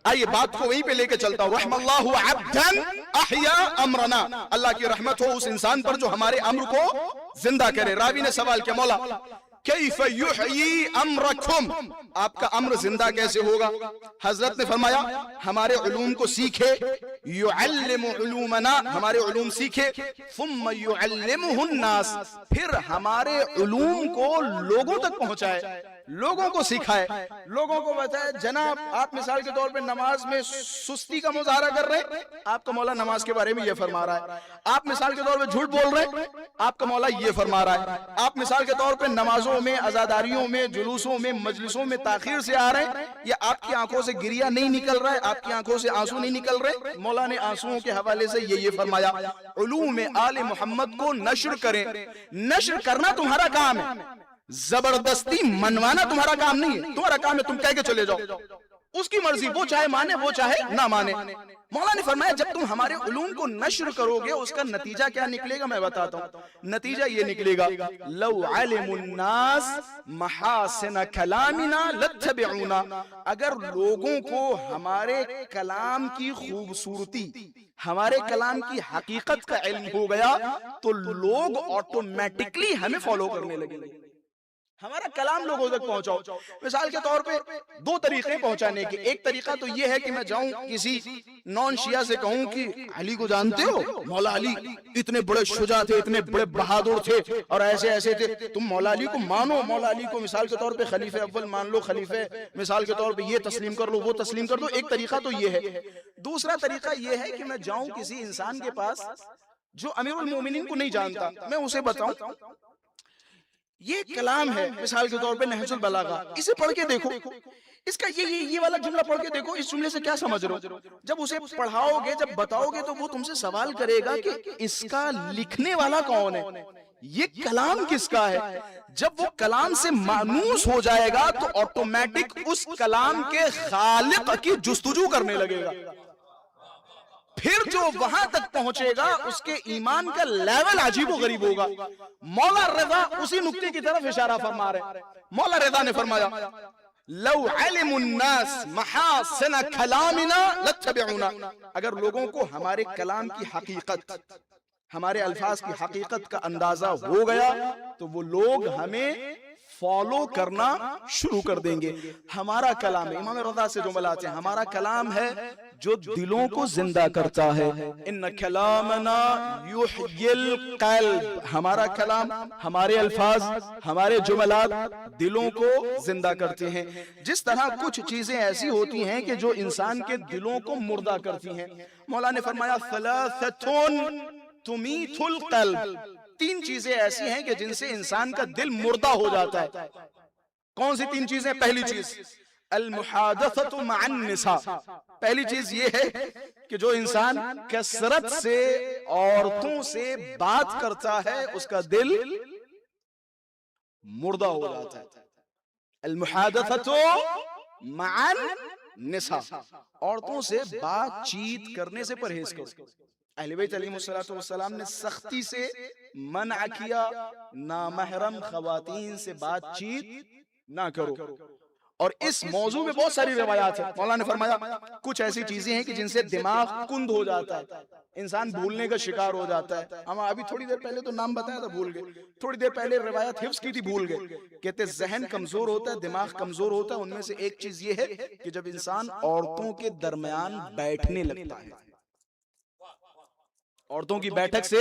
آئیے بات کو وہیں پہ لے کے چلتا ہوں. رحم اللہ عبدا احیا امرنا، اللہ کی رحمت ہو اس انسان پر جو ہمارے امر کو زندہ کرے. راوی نے سوال کیا مولا کیف یحیی امرکم، آپ کا امر زندہ کیسے ہوگا؟ حضرت نے فرمایا ہمارے علوم کو سیکھے، یعلم علومنا، ہمارے علوم سیکھے، ثم یعلمہ الناس، پھر ہمارے علوم کو لوگوں تک پہنچائے، لوگوں کو سکھائے، لوگوں کو بتائے. جناب آپ مثال کے طور پہ نماز میں سستی کا مظاہرہ کر رہے ہیں، آپ کا مولا نماز کے بارے میں یہ فرما رہا ہے. آپ مثال کے طور پہ جھوٹ بول رہے ہیں، آپ کا مولا یہ فرما رہا ہے. آپ مثال کے طور پہ نمازوں میں، عزاداریوں میں، جلوسوں میں، مجلسوں میں تاخیر سے آ رہے ہیں، یا آپ کی آنکھوں سے گریا نہیں نکل رہا ہے، آپ کی آنکھوں سے آنسو نہیں نکل رہے، مولا نے آنسوؤں کے حوالے سے یہ فرمایا علوم آل محمد کو نشر کریں. نشر کرنا تمہارا کام ہے، زبردستی منوانا تمہارا کام نہیں ہے. تمہارا کام ہے تم کہہ کے چلے جاؤ، اس کی مرضی، وہ چاہے مانے وہ چاہے نہ مانے. مولا نے فرمایا جب تم ہمارے علوم کو نشر کرو گے اس کا نتیجہ کیا نکلے گا میں بتاتا ہوں. نتیجہ یہ نکلے گا لو علم الناس محاسن کلامنا لاتبعونا، اگر لوگوں کو ہمارے کلام کی خوبصورتی، ہمارے کلام کی حقیقت کا علم ہو گیا تو لوگ آٹومیٹکلی ہمیں فالو کرنے لگیں گے. ہمارا کلام لوگوں تک پہنچاؤ. مثال کے طور پہ دو طریقے پہنچانے کے. ایک طریقہ تو یہ ہے کہ میں جاؤں کسی نان شیعہ سے کہوں کہ علی کو جانتے ہو، مولا علی اتنے بڑے شجاع تھے، اتنے بڑے بہادر تھے اور ایسے ایسے تھے، تم مولا علی کو مانو، مولا علی کو مثال کے طور پہ خلیفہ اول مان لو، خلیفہ مثال کے طور پہ یہ تسلیم کر لو، وہ تسلیم کر دو. ایک طریقہ تو یہ ہے. دوسرا طریقہ یہ ہے کہ میں جاؤں کسی انسان کے پاس جو امیر المومنین کو نہیں جانتا، میں اسے بتاؤں یہ کلام ہے مثال کے طور پہ نہج البلاغہ، اسے پڑھ کے دیکھو، اس کا یہ والا جملہ پڑھ کے دیکھو، اس جملے سے کیا سمجھ رہے ہو. جب اسے پڑھاؤ گے، جب بتاؤ گے تو وہ تم سے سوال کرے گا کہ اس کا لکھنے والا کون ہے، یہ کلام کس کا ہے. جب وہ کلام سے مانوس ہو جائے گا تو آٹومیٹک اس کلام کے خالق کی جستجو کرنے لگے گا. پھر جو وہاں تک پہنچے گا اس کے ایمان کا لیول عجیب و غریب ہوگا. مولا رضا اسی نکتے کی طرف اشارہ فرما رہے. مولا رضا نے فرمایا لو علم الناس محاسن کلامنا لاتبعونا، اگر لوگوں کو ہمارے کلام کی حقیقت، ہمارے الفاظ کی حقیقت کا اندازہ ہو گیا تو وہ لوگ ہمیں فالو کرنا شروع کر دیں گے. ہمارا کلام، امام رضا سے جو ملاتے ہیں، ہمارا کلام ہے جو دلوں کو زندہ کرتا ہے. ان کلامنا یحیی القلب، ہمارا کلام، ہمارے الفاظ، ہمارے جملات دلوں کو زندہ کرتے ہیں. جس طرح کچھ چیزیں ایسی ہوتی ہیں کہ جو انسان کے دلوں کو مردہ کرتی ہیں. مولا نے فرمایا ثلاثۃ تمیت القلب، تین چیزیں ایسی ہیں کہ جن سے انسان کا دل مردہ ہو جاتا ہے. کون سی تین چیزیں؟ پہلی چیز المحادثۃ مع النساء، پہلی چیز یہ ہے کہ جو انسان کثرت سے عورتوں سے بات کرتا ہے اس کا دل مردہ ہو جاتا ہے. المحادثۃ مع النساء، عورتوں سے بات چیت کرنے سے پرہیز کرو. اہل بیت علیہ السلام نے سختی سے منع کیا، نامحرم خواتین سے بات چیت نہ کرو. اور اس موضوع میں بہت ساری روایات ہیں. مولانا نے فرمایا کچھ ایسی چیزیں ہیں کہ جن سے دماغ کند ہو جاتا ہے، انسان بھولنے کا شکار ہو جاتا ہے. ہم ابھی تھوڑی دیر پہلے تو نام بتایا تھا، بھول گئے. تھوڑی دیر پہلے روایت حفظ کی تھی، بھول گئے. کہتے ذہن کمزور ہوتا ہے، دماغ کمزور ہوتا ہے. ان میں سے ایک چیز یہ ہے کہ جب انسان عورتوں کے درمیان بیٹھنے لگتا ہے، عورتوں کی بیٹھک سے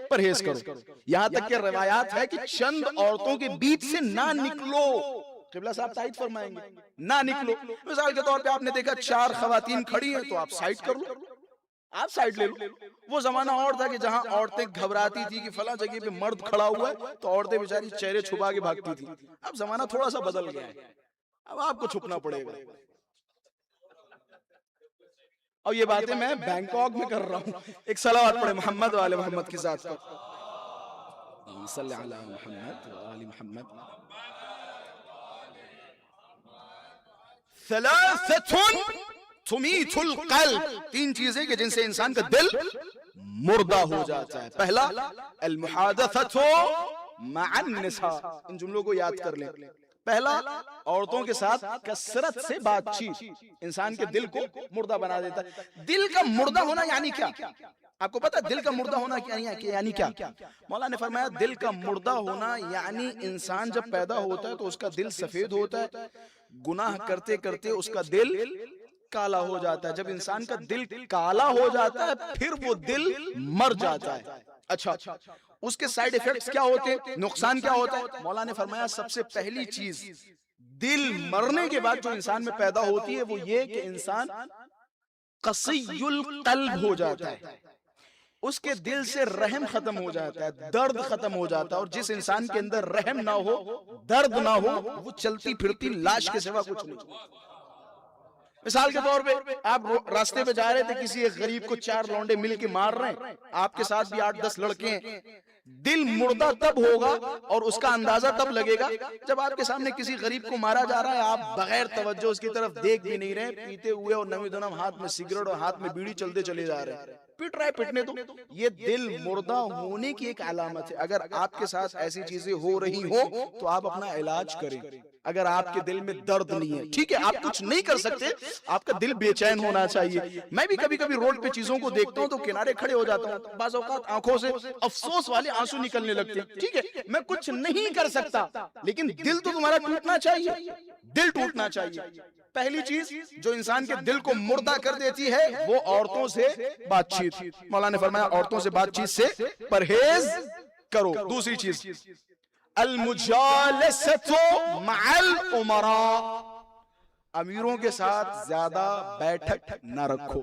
پرہیز کرو. یہاں تک کہ روایات ہے کہ چند عورتوں کے بیچ سے نہ نکلو. قبلہ صاحب تائید فرمائیں گے، نہ نکلو. مثال کے طور پہ آپ نے دیکھا 4 خواتین کھڑی ہیں تو آپ سائیڈ کر لو، آپ سائیڈ لے لو. وہ زمانہ اور تھا کہ جہاں عورتیں گھبراتی تھی کہ فلاں جگہ پہ مرد کھڑا ہوا ہے تو عورتیں بیچاری چہرے چھپا کے بھاگتی تھی. اب زمانہ تھوڑا سا بدل گیا ہے، اب آپ کو چھپنا پڑے گا. اور یہ باتیں میں بینکاک میں کر رہا ہوں. ایک صلوات پڑھے محمد و آل محمد کی ذات پر. صلی علی محمد و آل محمد. ثلاثۃ تمیت القلب، تین چیزیں کہ جن سے انسان کا دل مردہ ہو جاتا ہے. پہلا المحادثۃ مع النساء، ان جملوں کو یاد کر لیں. پہلا، عورتوں کے ساتھ کثرت سے بات چیت انسان کے دل کو مردہ بنا دیتا ہے. دل کا مردہ ہونا یعنی کیا؟ آپ کو پتا دل کا مردہ ہونا یعنی کیا؟ مولا نے فرمایا دل کا مردہ ہونا یعنی انسان جب پیدا ہوتا ہے تو اس کا دل سفید ہوتا ہے، گناہ کرتے کرتے اس کا دل کالا ہو جاتا ہے. جب انسان کا دل کالا ہو جاتا ہے پھر وہ دل مر جاتا ہے. اچھا، اس کے سائیڈ ایفیکٹس کیا ہوتے ہیں، نقصان کیا ہوتا ہے؟ مولا نے فرمایا سب سے پہلی چیز دل مرنے کے بعد جو انسان میں پیدا ہوتی ہے وہ یہ کہ انسان قسی القلب ہو جاتا ہے. اس کے دل سے رحم ختم ہو جاتا ہے، درد ختم ہو جاتا ہے. اور جس انسان کے اندر رحم نہ ہو، درد نہ ہو، وہ چلتی پھرتی لاش کے سوا کچھ نہیں. مثال کے طور پہ آپ راستے پہ جا رہے تھے، کسی ایک غریب کو 4 لونڈے مل کے مار رہے ہیں، آپ کے ساتھ بھی 8-10 لڑکے ہیں. دل مردہ تب ہوگا اور اس کا اندازہ تب لگے گا جب آپ کے سامنے کسی غریب کو مارا جا رہا ہے، آپ بغیر توجہ اس کی طرف دیکھ بھی نہیں رہے، پیتے ہوئے اور نمی دنم ہاتھ میں سگریٹ اور ہاتھ میں بیڑی چلتے چلے جا رہے ہیں. پٹ رہا ہے، پٹنے دو. یہ دل مردہ ہونے کی ایک علامت ہے. اگر آپ کے ساتھ ایسی چیزیں ہو رہی ہوں تو آپ اپنا علاج کریں. اگر آپ کے دل میں درد نہیں ہے، ٹھیک ہے، آپ کچھ نہیں کر سکتے، آپ کا دل بے چین ہونا چاہیے. میں بھی کبھی کبھی روڈ پہ چیزوں کو دیکھتا ہوں تو کنارے کھڑے ہو جاتا ہوں. بعض اوقات آنکھوں سے افسوس والے آنسو نکلنے لگتے ہیں. ٹھیک ہے، میں کچھ نہیں کر سکتا لیکن دل تو تمہارا ٹوٹنا چاہیے، دل ٹوٹنا چاہیے. پہلی چیز جو انسان کے دل کو مردہ کر دیتی ہے وہ عورتوں سے بات چیت. مولانا نے فرمایا عورتوں سے بات چیت سے پرہیز کرو. دوسری چیز المجالسۃ مع الامراء، امیروں کے ساتھ زیادہ بیٹھک نہ رکھو.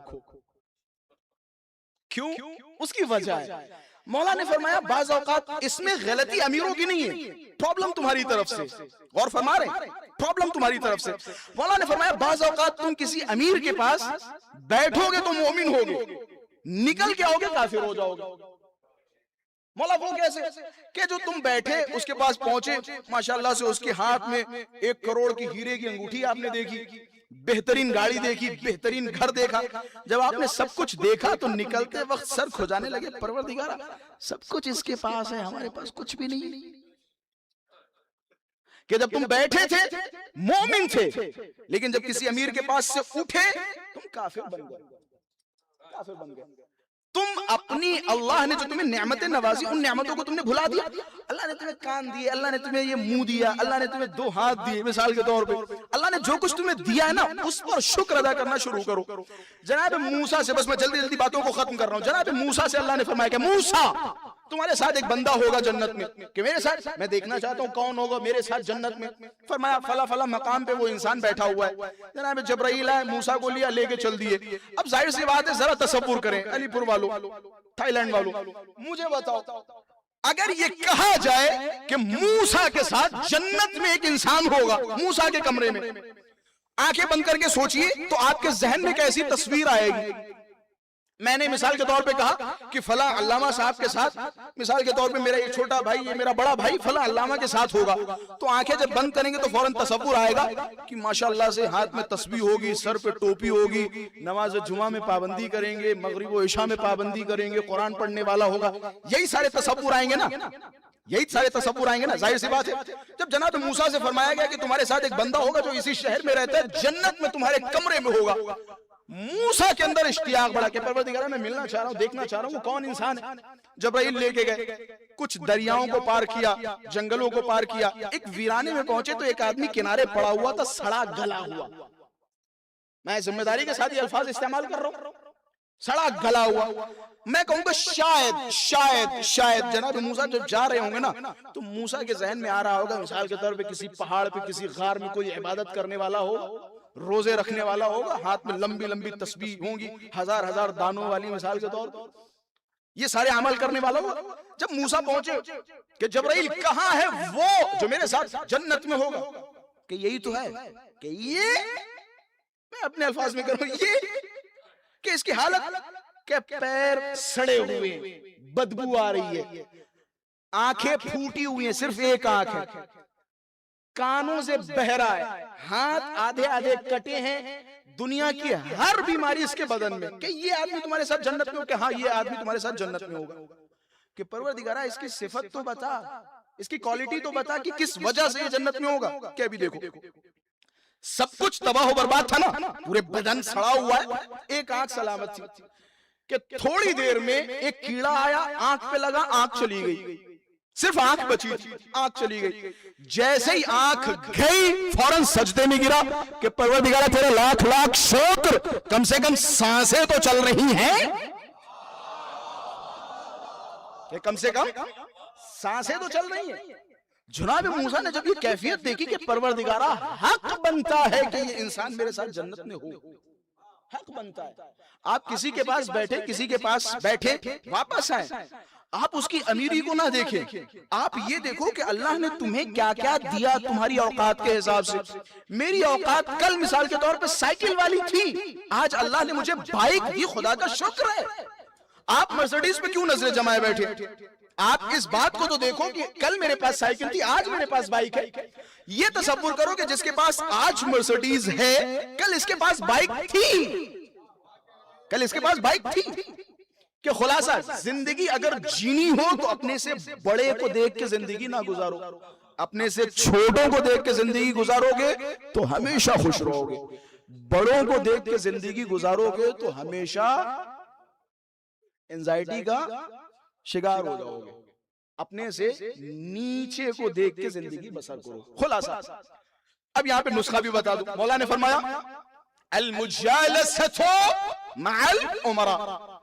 کیوں؟ اس کی وجہ ہے. مولا نے فرمایا بعض اوقات اس میں غلطی امیروں کی نہیں ہے، پرابلم تمہاری طرف سے. غور فرما رہے، پرابلم تمہاری طرف سے. مولا نے فرمایا بعض اوقات تم کسی امیر کے پاس بیٹھو گے تو مومن ہوگے، نکل کے آؤ گے کافر ہو جاؤ گے. مولا وہ کیسے کہ جو تم بیٹھے اس کے پاس پہنچے، ماشاءاللہ سے اس کے ہاتھ میں 1 کروڑ کی ہیرے کی انگوٹھی آپ نے دیکھی، بہترین گاڑی دیکھی، بہترین گھر دیکھا. جب آپ نے سب کچھ دیکھا تو نکلتے وقت سر کھجانے لگے، پروردگارا سب کچھ اس کے پاس ہے، ہمارے پاس کچھ بھی نہیں. کہ جب تم بیٹھے تھے مومن تھے، لیکن جب کسی امیر کے پاس سے اٹھے تم کافر بن گئے، کافر بن گئے۔ تم اپنی اللہ نے جو تمہیں نعمتیں نوازی ان نعمتوں کو تم نے بھلا دیا۔ اللہ نے تمہیں کان دیے، اللہ نے تمہیں یہ منہ دیا، اللہ نے تمہیں 2 ہاتھ دیے مثال کے طور پہ، اللہ نے جو کچھ تمہیں دیا ہے نا اس پر شکر ادا کرنا شروع کرو۔ جناب موسیٰ سے، بس میں جلدی جلدی باتوں کو ختم کر رہا ہوں، جناب موسیٰ سے اللہ نے فرمایا کہ موسیٰ تمہارے ساتھ ایک بندہ ہوگا جنت میں، کہ میرے ساتھ، میں دیکھنا چاہتا ہوں کون ہوگا میرے ساتھ جنت میں۔ فرمایا فلاں فلاں مقام پہ وہ انسان بیٹھا ہوا ہے۔ جناب جبرائیل آئے، موسیٰ کو لیا، لے کے چل دیے۔ اب ظاہر سی بات ہے، ذرا تصور کریں علی پور والوں، تھائی لینڈ والوں، مجھے بتاؤ اگر یہ کہا جائے کہ موسیٰ کے ساتھ جنت میں ایک انسان ہوگا، موسیٰ کے کمرے میں، آنکھیں بند کر کے سوچئے تو آپ کے ذہن میں کیسی تصویر آئے گی؟ میں نے مثال کے طور پہ کہا کہ فلاں علامہ صاحب کے ساتھ، مثال کے طور پہ میرا یہ چھوٹا بھائی، یہ میرا بڑا بھائی فلاں علامہ کے ساتھ ہوگا، تو آنکھیں جب بند کریں گے تو فوراً تصور آئے گا کہ ماشاءاللہ سے ہاتھ میں تسبیح ہوگی، سر پہ ٹوپی ہوگی، نماز جمعہ میں پابندی کریں گے، مغرب و عشاء میں پابندی کریں گے، قرآن پڑھنے والا ہوگا، یہی سارے تصور آئیں گے نا، یہی سارے تصور آئیں گے نا، ظاہر سی بات ہے۔ جب جناب موسیٰ سے فرمایا گیا کہ تمہارے ساتھ ایک بندہ ہوگا جو اسی شہر میں رہتا ہے، جنت میں تمہارے کمرے میں ہوگا، موسیٰ کے اندر اشتیاق بڑھا کہ پروردگار میں ملنا چاہ رہا ہوں، دیکھنا چاہ رہا ہوں وہ کون انسان ہے۔ جبرائیل لے کے گئے، کچھ دریاؤں کو پار کیا، جنگلوں کو پار کیا، ایک ویرانے میں پہنچے تو ایک آدمی کنارے پڑا ہوا تھا، سڑا گلا ہوا۔ میں ذمہ داری کے ساتھ یہ الفاظ استعمال کر رہا ہوں، سڑا گلا ہوا۔ میں کہوں گا شاید جناب موسیٰ جب جا رہے ہوں گے نا تو موسیٰ کے ذہن میں آ رہا ہوگا مثال کے طور پہ کسی پہاڑ پہ، کسی غار میں کوئی عبادت کرنے والا ہو، روزے رکھنے والا ہوگا، ہاتھ میں لمبی لمبی تسبیح ہوں گی، ہزار دانوں والی مثال کے طور پر، یہ سارے عمل کرنے والا ہوگا۔ جب موسیٰ پہنچے کہ جبرائیل کہاں ہے وہ جو میرے ساتھ جنت میں ہوگا، کہ یہی تو ہے، کہ یہ میں اپنے الفاظ میں کروں، یہ کہ اس کی حالت کہ پیر سڑے ہوئے، بدبو آ رہی ہے، آنکھیں پھوٹی ہوئی ہیں، صرف ایک آنکھ ہے، کانوں سے بہرا ہے، ہاتھ آدھے آدھے کٹے ہیں، دنیا کی ہر بیماری اس کے بدن میں، کہ یہ آدمی تمہارے ساتھ جنت میں ہو، کہ ہاں یہ آدمی تمہارے ساتھ جنت میں ہوگا۔ کہ پروردگارہ اس کی صفت تو بتا، اس کی کوالٹی تو بتا کہ کس وجہ سے یہ جنت میں ہوگا۔ کہ ابھی دیکھو سب کچھ تباہ و برباد تھا نا، پورے بدن سڑا ہوا ہے، ایک آنکھ سلامت تھی، کہ تھوڑی دیر میں ایک کیڑا آیا، آنکھ پہ لگا، آنکھ چلی گئی، صرف آنکھ بچی تھی، آنکھ چلی گئی۔ جیسے ہی آنکھ گئی فوراً سجدے میں گرا کہ پروردگارہ تیرے لاکھ لاکھ شکر، کم سے کم سانسیں تو چل رہی ہیں، کہ کم سے کم سانسیں تو چل رہی ہیں۔ جناب موسیٰ نے جب یہ کیفیت دیکھی کہ پروردگارہ حق بنتا ہے کہ یہ انسان میرے ساتھ جنت میں ہو، حق بنتا ہے۔ آپ کسی کے پاس بیٹھے، کسی کے پاس بیٹھے واپس آئیں، آپ اس کی امیری کو نہ دیکھیں، آپ یہ دیکھو کہ اللہ نے تمہیں کیا کیا دیا تمہاری اوقات کے حساب سے۔ میری اوقات کل مثال کے طور پر سائیکل والی تھی، آج اللہ نے مجھے بائک دی، خدا کا شکر ہے۔ آپ مرسیڈیز پہ کیوں نظریں جمائے بیٹھے؟ آپ اس بات کو تو دیکھو کہ کل میرے پاس سائیکل تھی، آج میرے پاس بائک ہے۔ یہ تصور کرو کہ جس کے پاس آج مرسیڈیز ہے، کل اس کے پاس بائک تھی، کل اس کے پاس بائک تھی۔ کہ خلاصہ زندگی اگر جینی ہو تو اپنے سے بڑے کو دیکھ کے زندگی نہ گزارو، اپنے سے چھوٹوں کو دیکھ کے زندگی گزارو گے تو ہمیشہ خوش رہو گے، بڑوں کو دیکھ کے زندگی گزارو گے تو ہمیشہ انزائٹی کا شکار ہو جاؤ گے۔ اپنے سے نیچے کو دیکھ کے زندگی بسر کرو۔ خلاصہ اب یہاں پہ نسخہ بھی بتا دوں، مولا نے فرمایا المجالسۃ مع الامراء،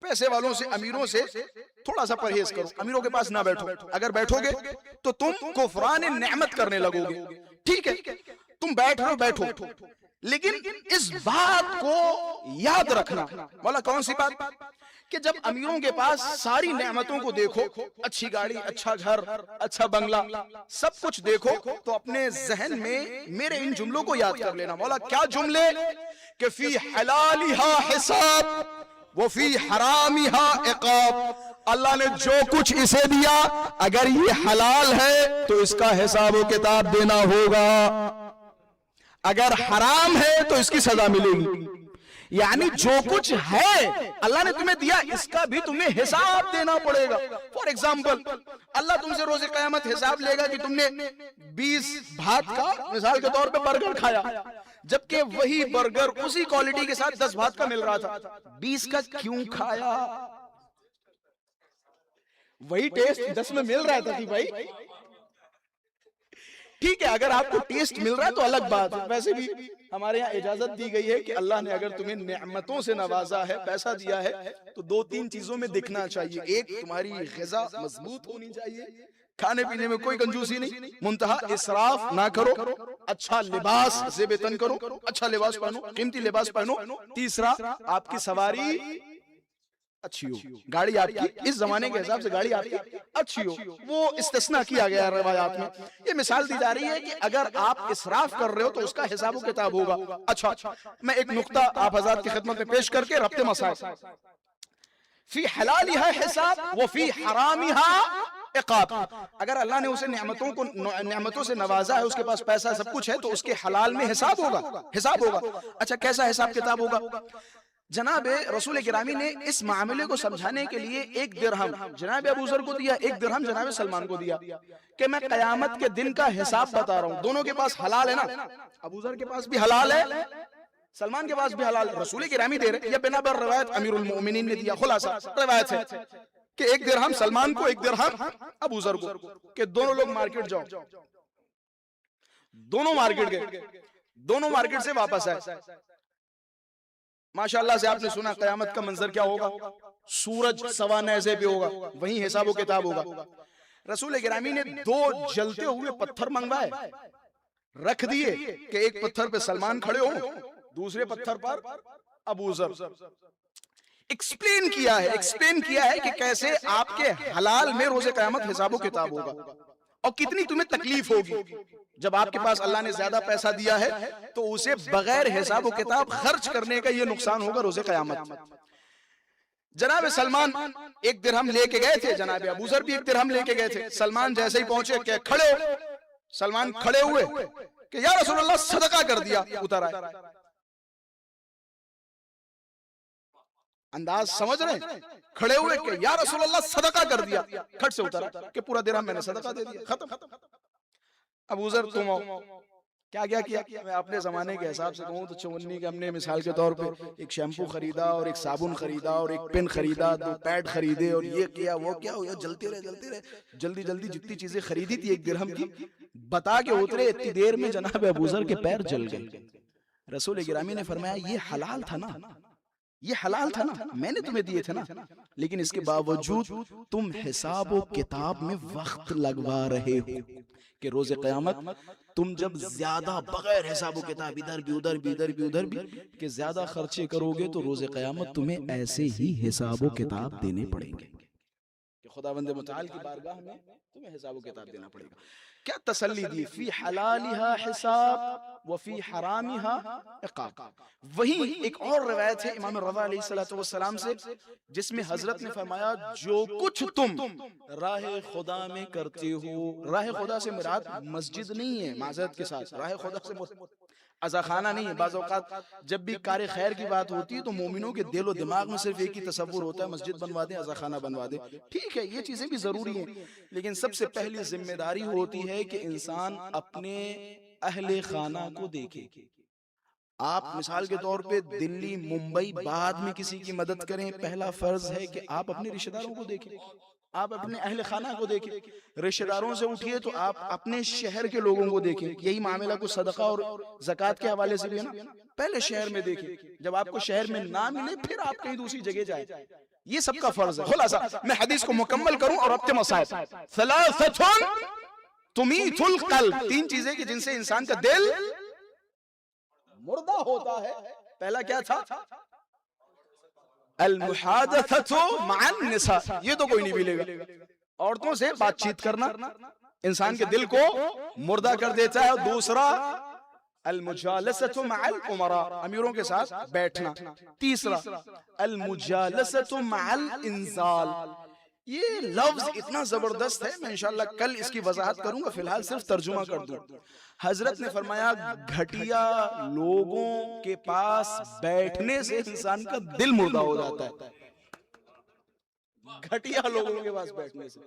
پیسے والوں سے، امیروں سے تھوڑا سا پرہیز کرو، امیروں کے پاس نہ بیٹھو، اگر بیٹھو گے تو تم کفران نعمت کرنے لگو گے۔ ٹھیک ہے تم بیٹھ رہو، بیٹھو، لیکن اس بات کو یاد رکھنا۔ مولا کون سی بات؟ کہ جب امیروں کے پاس ساری نعمتوں کو دیکھو، اچھی گاڑی، اچھا گھر، اچھا بنگلہ، سب کچھ دیکھو تو اپنے ذہن میں میرے ان جملوں کو یاد کر لینا۔ مولا کیا جملے؟ کہ فی حلالہا حساب وفی حرامہا عقاب، اللہ نے جو کچھ اسے دیا اگر یہ حلال ہے تو اس کا حساب و کتاب دینا ہوگا، اگر حرام ہے تو اس کی سزا ملے گی۔ یعنی جو کچھ ہے اللہ نے تمہیں دیا اس کا بھی تمہیں حساب دینا پڑے گا. فار ایگزامپل اللہ تم سے روز قیامت حساب لے گا کہ تم نے 20 بھات کا مثال کے طور پہ برگر کھایا, جبکہ وہی برگر اسی کوالٹی کے ساتھ 10 بھات کا مل رہا تھا. 20 کا کیوں کھایا؟ وہی ٹیسٹ 10 میں مل رہا تھا کہ بھائی ٹھیک ہے, اگر آپ کو ٹیسٹ مل رہا ہے تو الگ بات ہے. ویسے بھی ہمارے یہاں اجازت دی گئی ہے کہ اللہ نے اگر تمہیں نعمتوں سے نوازا ہے, پیسہ دیا ہے, تو 2-3 چیزوں میں دکھنا چاہیے. ایک, تمہاری غذا مضبوط ہونی چاہیے, کھانے پینے میں کوئی کنجوسی نہیں, منتہا اسراف نہ کرو, اچھا لباس زیب تن کرو, اچھا لباس پہنو, قیمتی لباس پہنو. تیسرا, آپ کی سواری اچھی ہو, گاڑی آپ کی اس زمانے کے حساب سے گاڑی آپ کی اچھی ہو. وہ استثناء کیا گیا ہے روایات میں. یہ مثال دی جا رہی ہے کہ اگر آپ اسراف کر رہے ہو تو اس کا حساب و کتاب ہوگا. اچھا, میں ایک نقطہ آپ حضرات کی خدمت میں پیش کر کے ربط مسائل. فی حلالہا حساب وفی حرامہا عقاب. اگر اللہ نے اسے نعمتوں سے نوازا ہے, اس کے پاس پیسہ سب کچھ ہے, تو اس کے حلال میں حساب ہوگا. اچھا, کیسا حساب کتاب ہوگا؟ جناب رسول گرامی نے اس معاملے کو سمجھانے کے لیے 1 درہم جناب ابو ذر کو دیا, 1 درہم جناب سلمان کو دیا, کہ میں قیامت کے دن کا حساب بتا رہا ہوں. دونوں کے پاس حلال ہے نا, ابو ذر کے پاس بھی حلال ہے, سلمان کے پاس بھی حلال ہے. رسول گرامی دے رہے, یہ بنا بر روایت امیر المؤمنین نے دیا. خلاصہ روایت ہے کہ 1 درہم سلمان کو, 1 درہم ابو ذر کو, کہ دونوں لوگ مارکیٹ جاؤ. دونوں مارکیٹ گئے, دونوں مارکیٹ سے واپس آئے. ماشاءاللہ سے آپ نے سنا قیامت کا منظر کیا ہوگا, سورج سوا نیزے پہ ہوگا, وہیں حساب و کتاب ہوگا. رسول گرامی نے 2 جلتے ہوئے پتھر منگوائے, رکھ دیے کہ ایک پتھر پہ سلمان کھڑے ہوں, دوسرے پتھر پر ابو ذر. ایکسپلین کیا ہے کہ کیسے آپ کے حلال میں روز قیامت حساب و کتاب ہوگا, اور کتنی تمہیں تکلیف ہوگی. جب آپ کے پاس اللہ نے زیادہ پیسہ دیا ہے تو اسے بغیر حساب و کتاب خرچ کرنے کا یہ نقصان ہوگا روز قیامت. جناب سلمان 1 درہم لے کے گئے تھے, جناب ابو ذر بھی 1 درہم لے کے گئے تھے. سلمان جیسے ہی پہنچے کہ سلمان کھڑے ہوئے کہ یا رسول اللہ صدقہ کر دیا. اتر آئے, انداز سمجھ رہے ہیں, کھڑے ہوئے کہ یا رسول اللہ صدقہ کر دیا. کھٹ سے اترا کہ پورا درہم میں نے صدقہ دے دیا, ختم. ابو ذر تم آؤ, کیا میں اپنے زمانے کے حساب سے کہوں تو 54 کا ہم نے مثال کے طور پہ ایک شیمپو خریدا, اور ایک صابن خریدا, اور ایک پن خریدا, 2 پیڈ خریدے, اور یہ کیا وہ کیا, جلتے رہے جلدی جتنی چیزیں خریدی تھی 1 درہم کی, بتا کے اترے, اتنی دیر میں جناب ابو ذر کے پیر جل گئے. رسول گرامی نے فرمایا یہ حلال تھا نا, میں نے تمہیں دیے تھے نا, لیکن اس کے باوجود تم حساب و کتاب میں وقت لگوا رہے ہو کہ روز قیامت تم جب زیادہ بغیر حساب و کتاب ادھر بھی کہ زیادہ خرچے کرو گے تو روز قیامت تمہیں ایسے ہی حساب و کتاب دینے پڑیں گے, کہ خداوند متعال کی بارگاہ میں تمہیں حساب و کتاب دینا پڑے گا. کیا تسلی دی, فی حلالہا حساب وفی حرامہا عقاب. وہی ایک اور روایت ہے امام رضا علیہ السلام سے, جس میں حضرت نے فرمایا جو کچھ تم راہ خدا میں کرتے ہو, راہ خدا سے مراد مسجد نہیں ہے, معذرت کے ساتھ, راہ خدا سے عزاخانہ نہیں ہے. بعض اوقات جب بھی کار خیر کی بات ہوتی ہے تو مومنوں کے دل و دماغ میں صرف ایک ہی تصور ہوتا ہے, مسجد بنوا دیں, عزاخانہ بنوا دیں. ٹھیک ہے, یہ چیزیں بھی ضروری ہیں, لیکن سب سے پہلی ذمہ داری ہوتی ہے کہ انسان اپنے اہل خانہ کو دیکھے. آپ مثال کے طور پہ دلی, ممبئی, بعد میں کسی کی مدد کریں, پہلا فرض ہے کہ آپ اپنے رشتہ داروں کو دیکھیں, آپ اپنے اہل خانہ کو دیکھیں. رشتہ داروں سے اٹھیے تو آپ اپنے شہر کے لوگوں کو دیکھیں. یہی معاملہ کو صدقہ اور زکوٰۃ کے حوالے سے بھی ہے نا, پہلے شہر میں دیکھیں, جب آپ کو شہر میں نہ ملے پھر آپ کہیں دوسری جگہ جائیں. یہ سب کا فرض ہے. خلاصہ میں حدیث کو مکمل کروں اور ربط مسائل. ثلاثۃ تمیت القلب, 3 چیزیں کہ جن سے انسان کا دل مردہ ہوتا ہے. پہلا کیا تھا, المحادثۃ مع النساء, یہ تو کوئی نہیں ملے گا. عورتوں سے بات چیت کرنا انسان کے دل کو مردہ کر دیتا ہے. اور دوسرا المجالسۃ مع الامراء, امیروں کے ساتھ بیٹھنا. تیسرا المجالسۃ مع الانزال, یہ لفظ اتنا زبردست ہے، میں انشاءاللہ کل اس کی وضاحت کروں گا، فی الحال صرف ترجمہ کر دوں۔ حضرت نے فرمایا گھٹیا لوگوں کے پاس بیٹھنے سے انسان کا دل مردہ ہو جاتا ہے، گھٹیا لوگوں کے پاس بیٹھنے سے۔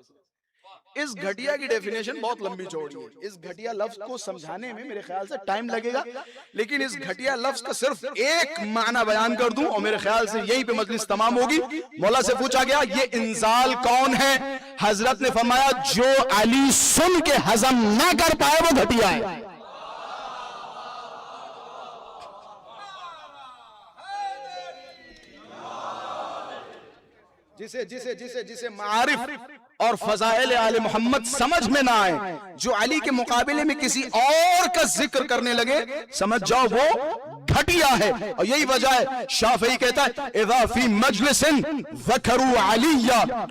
اس گھٹیا کی ڈیفینیشن بہت لمبی چوڑی ہے، اس گھٹیا لفظ کو سمجھانے میں میرے خیال سے ٹائم لگے گا، لیکن اس گھٹیا لفظ کا صرف ایک معنی بیان کر دوں اور میرے خیال سے یہی پہ مجلس تمام ہوگی۔ مولا سے پوچھا گیا یہ انزال کون ہے؟ حضرت نے فرمایا جو علی سن کے ہضم نہ کر پائے وہ گھٹیا ہے۔ جسے معارف اور فضائل آل محمد سمجھ میں نہ آئے، جو علی کے مقابلے میں کسی اور کا ذکر کرنے لگے، سمجھ جاؤ وہ گھٹیا ہے۔ اور یہی وجہ ہے شافعی کہتا ہے اذا فی مجلس ذکروا علی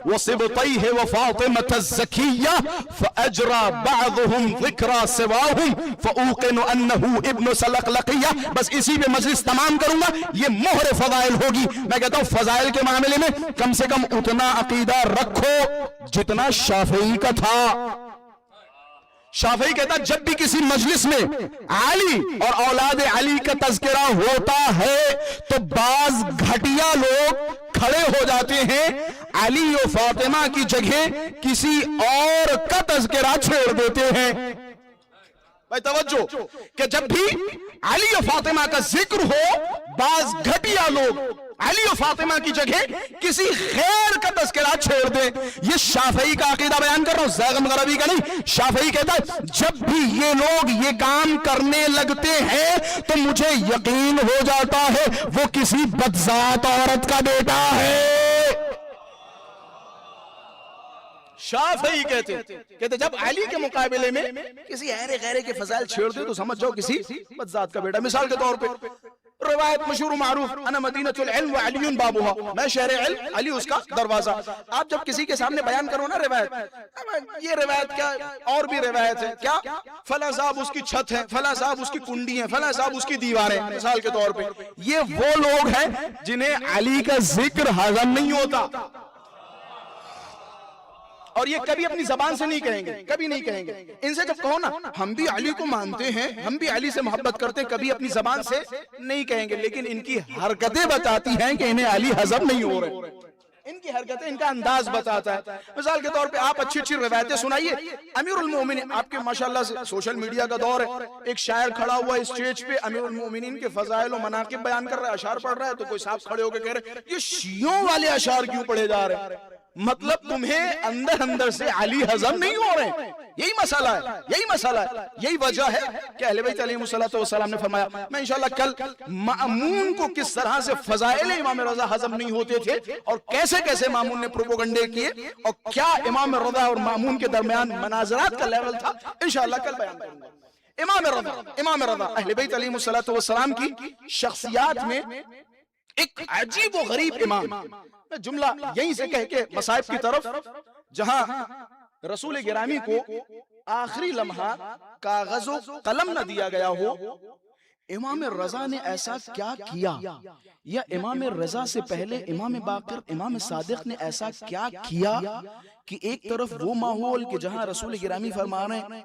وصبطیہ وفاطمۃ الزکیہ فاجرى بعضهم ذکرى سواهم فاوقن انہ ابن سلقلقیہ۔ بس اسی پہ مجلس تمام کروں گا، یہ مہر فضائل ہوگی۔ میں کہتا ہوں فضائل کے معاملے میں کم سے کم اتنا عقیدہ رکھو جتنا شافعی کا تھا۔ شافعی کہتا جب بھی کسی مجلس میں علی اور اولاد علی کا تذکرہ ہوتا ہے تو بعض گھٹیا لوگ کھڑے ہو جاتے ہیں، علی و فاطمہ کی جگہ کسی اور کا تذکرہ چھوڑ دیتے ہیں۔ بھائی توجہ کہ جب بھی علی و فاطمہ کا ذکر ہو بعض گھٹیا لوگ علی و فاطمہ کی جگہ کسی غیر کا تذکرہ چھوڑ دیں۔ یہ شافعی کا عقیدہ بیان کر رہا ہوں، زیغم غربی کا نہیں۔ شافعی کہتا ہے جب بھی یہ لوگ یہ کام کرنے لگتے ہیں تو مجھے یقین ہو جاتا ہے وہ کسی بدذات عورت کا بیٹا ہے۔ شافعی کہتے جب علی کے مقابلے میں کسی غیرے کے فضائل چھیڑ دے تو سمجھ جاؤ کسی بدذات کا بیٹا۔ مثال کے طور پہ روایت مشہور و معروف انا مدینۃ العلم وعلی بابها، میں شہر علم علی اس کا دروازہ۔ آپ جب کسی کے سامنے بیان کرو نا روایت، یہ روایت کیا اور بھی روایت ہے کیا، فلاں صاحب اس کی چھت ہے، فلاں صاحب اس کی کنڈی ہے، فلاں صاحب اس کی دیواریں، مثال کے طور پہ یہ وہ لوگ ہیں جنہیں علی کا ذکر ہضم نہیں ہوتا، اور یہ کبھی اپنی زبان سے نہیں کہیں گے، کبھی نہیں کہیں گے۔ ان سے جب کہو نا ہم بھی علی کو مانتے ہیں، ہم بھی علی سے محبت کرتے ہیں، کبھی اپنی زبان سے نہیں کہیں گے، لیکن ان کی حرکتیں بتاتی ہیں کہ انہیں علی ہضم نہیں ہو رہے۔ ان کی حرکتیں، ان کا انداز بتاتا ہے۔ مثال کے طور پہ آپ اچھی اچھی روایتیں سنائیے۔ امیر المومنین، آپ کے ماشاءاللہ سے سوشل میڈیا کا دور ہے، ایک شاعر کھڑا ہوا اسٹیج پہ امیر المومنین کے فضائل و مناقب بیان کر رہا ہے، اشعار پڑھ رہا ہے، تو کوئی صاحب کھڑے ہو کے کہہ رہے یہ شیعوں والے اشعار کیوں پڑھے جا رہے ہیں؟ مطلب تمہیں اندر سے علی ہضم نہیں ہو رہے، یہی مسئلہ ہے، یہی مسئلہ ہے، یہی وجہ ہے کہ اہل بیت علیہ السلام نے فرمایا۔ میں انشاءاللہ کل مأمون کو کس طرح سے فضائل امام رضا ہضم نہیں ہوتے تھے اور کیسے کیسے مأمون نے پروپیگنڈے کیے اور کیا امام رضا اور مأمون کے درمیان مناظرات کا لیول تھا، انشاءاللہ کل بیان کروں گا۔ امام رضا اہل بیت علیہ السلام کی شخصیات میں ایک عجیب و غریب امام، میں جملہ یہیں سے کہہ کے مصائب کی طرف، جہاں رسول گرامی کو آخری لمحہ کاغذ و قلم نہ دیا گیا ہو، امام رضا نے ایسا کیا کیا، یا امام رضا سے پہلے امام باقر امام صادق نے ایسا کیا کیا کہ ایک طرف وہ ماحول کہ جہاں رسول گرامی فرما رہے ہیں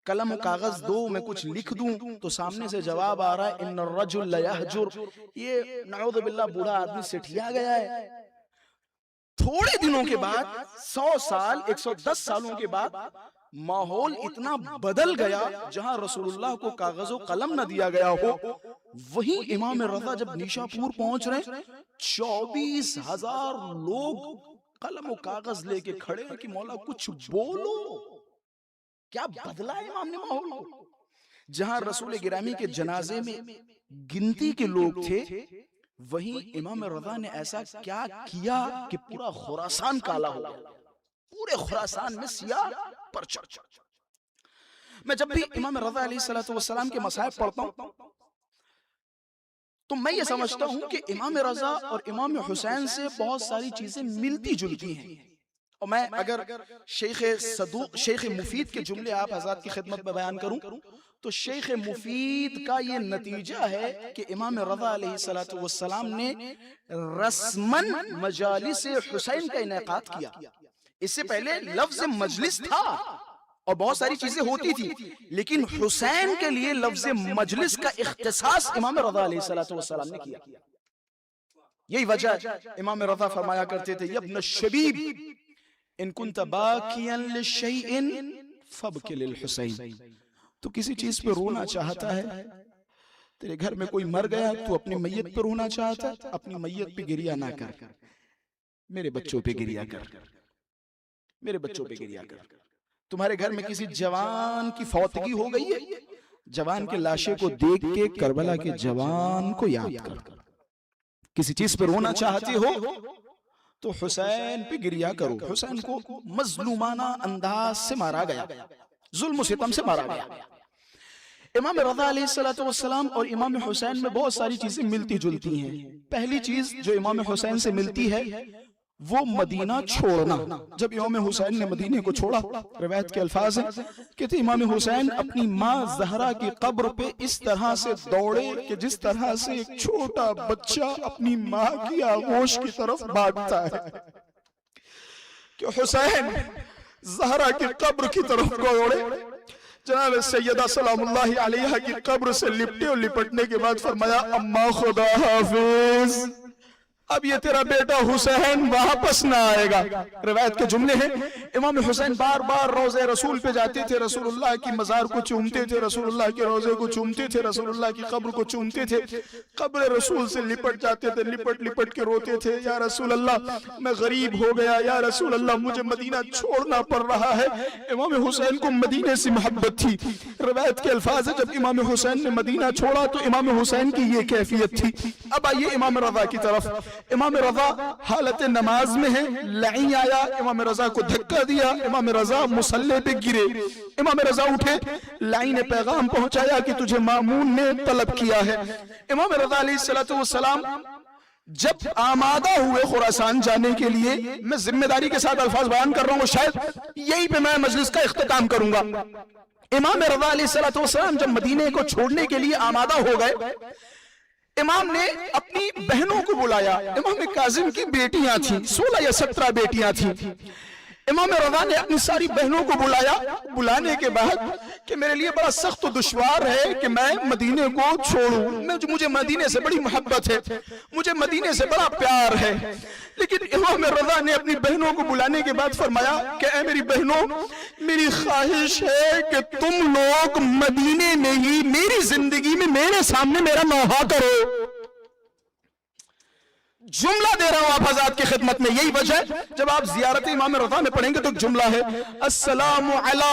قلم و کاغذ دو میں کچھ لکھ دوں، تو سامنے سے جواب آ رہا ہے ان الرجل لیہجر، یہ نعوذ باللہ بوڑھا آدمی سٹھیا گیا ہے۔ تھوڑے دنوں کے بعد 100 سال 110 سالوں کے بعد ماحول اتنا بدل گیا، جہاں رسول اللہ کو کاغذ و قلم نہ دیا گیا ہو، وہی امام رضا جب نیشا پور پہنچ رہے 24,000 لوگ قلم و کاغذ لے کے کھڑے ہیں کہ مولا کچھ بولو۔ کیا بدلا ہے امام نے ماحول کو؟ جہاں رسول گرامی کے جنازے میں گنتی کے لوگ تھے، وہیں امام رضا نے ایسا کیا کیا کہ پورا خراسان کالا ہو گیا، پورے خراسان میں سیاہ پرچم۔ میں جب بھی امام رضا علیہ السلام کے مصائب پڑھتا ہوں تو میں یہ سمجھتا ہوں کہ امام رضا اور امام حسین سے بہت ساری چیزیں ملتی جلتی ہیں، اور میں اگر شیخ مفید کے جملے آپ حضرات کی خدمت میں بیان کروں تو شیخ مفید کا یہ نتیجہ ہے کہ امام رضا علیہ السلام نے رسماً مجالس حسین کا انعقاد کیا۔ اس سے پہلے لفظ مجلس تھا اور بہت ساری چیزیں ہوتی تھی، لیکن حسین کے لیے لفظ مجلس کا اختصاص امام رضا علیہ السلام نے کیا. یہی وجہ امام رضا فرمایا کرتے تھے ابن الشبیب ان کنت باکیا لشیء فابکی للحسین. تو کسی چیز پہ رونا چاہتا ہے، تیرے گھر میں کوئی مر گیا تو اپنی میت پہ رونا چاہتا ہے، اپنی میت پہ گریا نہ کر، میرے بچوں پہ گریا کر، میرے بچوں پہ گریا کر. تمہارے گھر میں کسی جوان کی فوتگی ہو گئی ہے، جوان کے لاشے کو دیکھ کے کربلا کے جوان کو یاد کر. کسی چیز پہ رونا چاہتے ہو تو حسین پہ گریا کرو. حسین کو مظلومانہ انداز سے مارا گیا، ظلم و ستم سے مارا گیا. امام رضا علیہ السلام اور امام حسین میں بہت ساری چیزیں ملتی جلتی ہیں. پہلی چیز جو امام حسین سے ملتی ہے وہ مدینہ چھوڑنا. جب امام حسین نے مدینے کو چھوڑا، روایت کے الفاظ ہیں کہ امام حسین اپنی ماں زہرا کی قبر پہ اس طرح سے دوڑے کہ جس طرح سے ایک چھوٹا بچہ اپنی ماں کی آغوش کی طرف بھاگتا ہے، کہ حسین زہرا کی قبر کی طرف دوڑے. جناب سیدہ سلام اللہ علیہ کی قبر سے لپٹے اور لپٹنے کے بعد فرمایا اماں خدا حافظ، اب یہ تیرا بیٹا حسین واپس نہ آئے گا. روایت کے جملے ہیں امام حسین بار بار روضہ رسول پہ جاتے تھے، رسول اللہ کی مزار کو چومتے تھے، رسول اللہ کے روضے کو چومتے تھے، رسول اللہ کی قبر کو چومتے تھے، قبر رسول سے لپٹ جاتے تھے، لپٹ لپٹ کے روتے تھے، یا رسول اللہ میں غریب ہو گیا، یا رسول اللہ مجھے مدینہ چھوڑنا پڑ رہا ہے. امام حسین کو مدینے سے محبت تھی. روایت کے الفاظ ہے جب امام حسین نے مدینہ چھوڑا تو امام حسین کی یہ کیفیت تھی. اب آئیے امام رضا کی طرف. امام رضا حالت نماز میں ہیں، لعین آیا، امام رضا کو دھکا دیا، امام رضا مصلی پہ گرے. امام رضا اٹھے، لعین نے پیغام پہنچایا کہ تجھے مامون نے طلب کیا ہے. امام رضا علیہ السلام جب آمادہ ہوئے خراسان جانے کے لیے، میں ذمہ داری کے ساتھ الفاظ بیان کر رہا ہوں، شاید یہی پہ میں مجلس کا اختتام کروں گا. امام رضا علیہ السلام جب مدینے کو چھوڑنے کے لیے آمادہ ہو گئے، امام نے اپنی بہنوں کو بلایا. امام کاظم کی بیٹیاں تھیں، 16 یا 17 بیٹیاں تھیں. امام رضا نے اپنی ساری بہنوں کو بلایا. بلانے کے بعد کہ میرے لیے بڑا سخت و دشوار ہے کہ میں مدینے کو چھوڑوں، مجھے مدینے سے بڑی محبت ہے، مجھے مدینے سے بڑا پیار ہے. لیکن امام رضا نے اپنی بہنوں کو بلانے کے بعد فرمایا کہ اے میری بہنوں، میری خواہش ہے کہ تم لوگ مدینے میں ہی میری زندگی میں میرے سامنے میرا نوحہ کرو. جملہ دے رہا ہوں آپ حضرات کی خدمت میں. یہی وجہ ہے جب آپ زیارت امام رضا میں پڑھیں گے تو ایک جملہ ہے السلام علی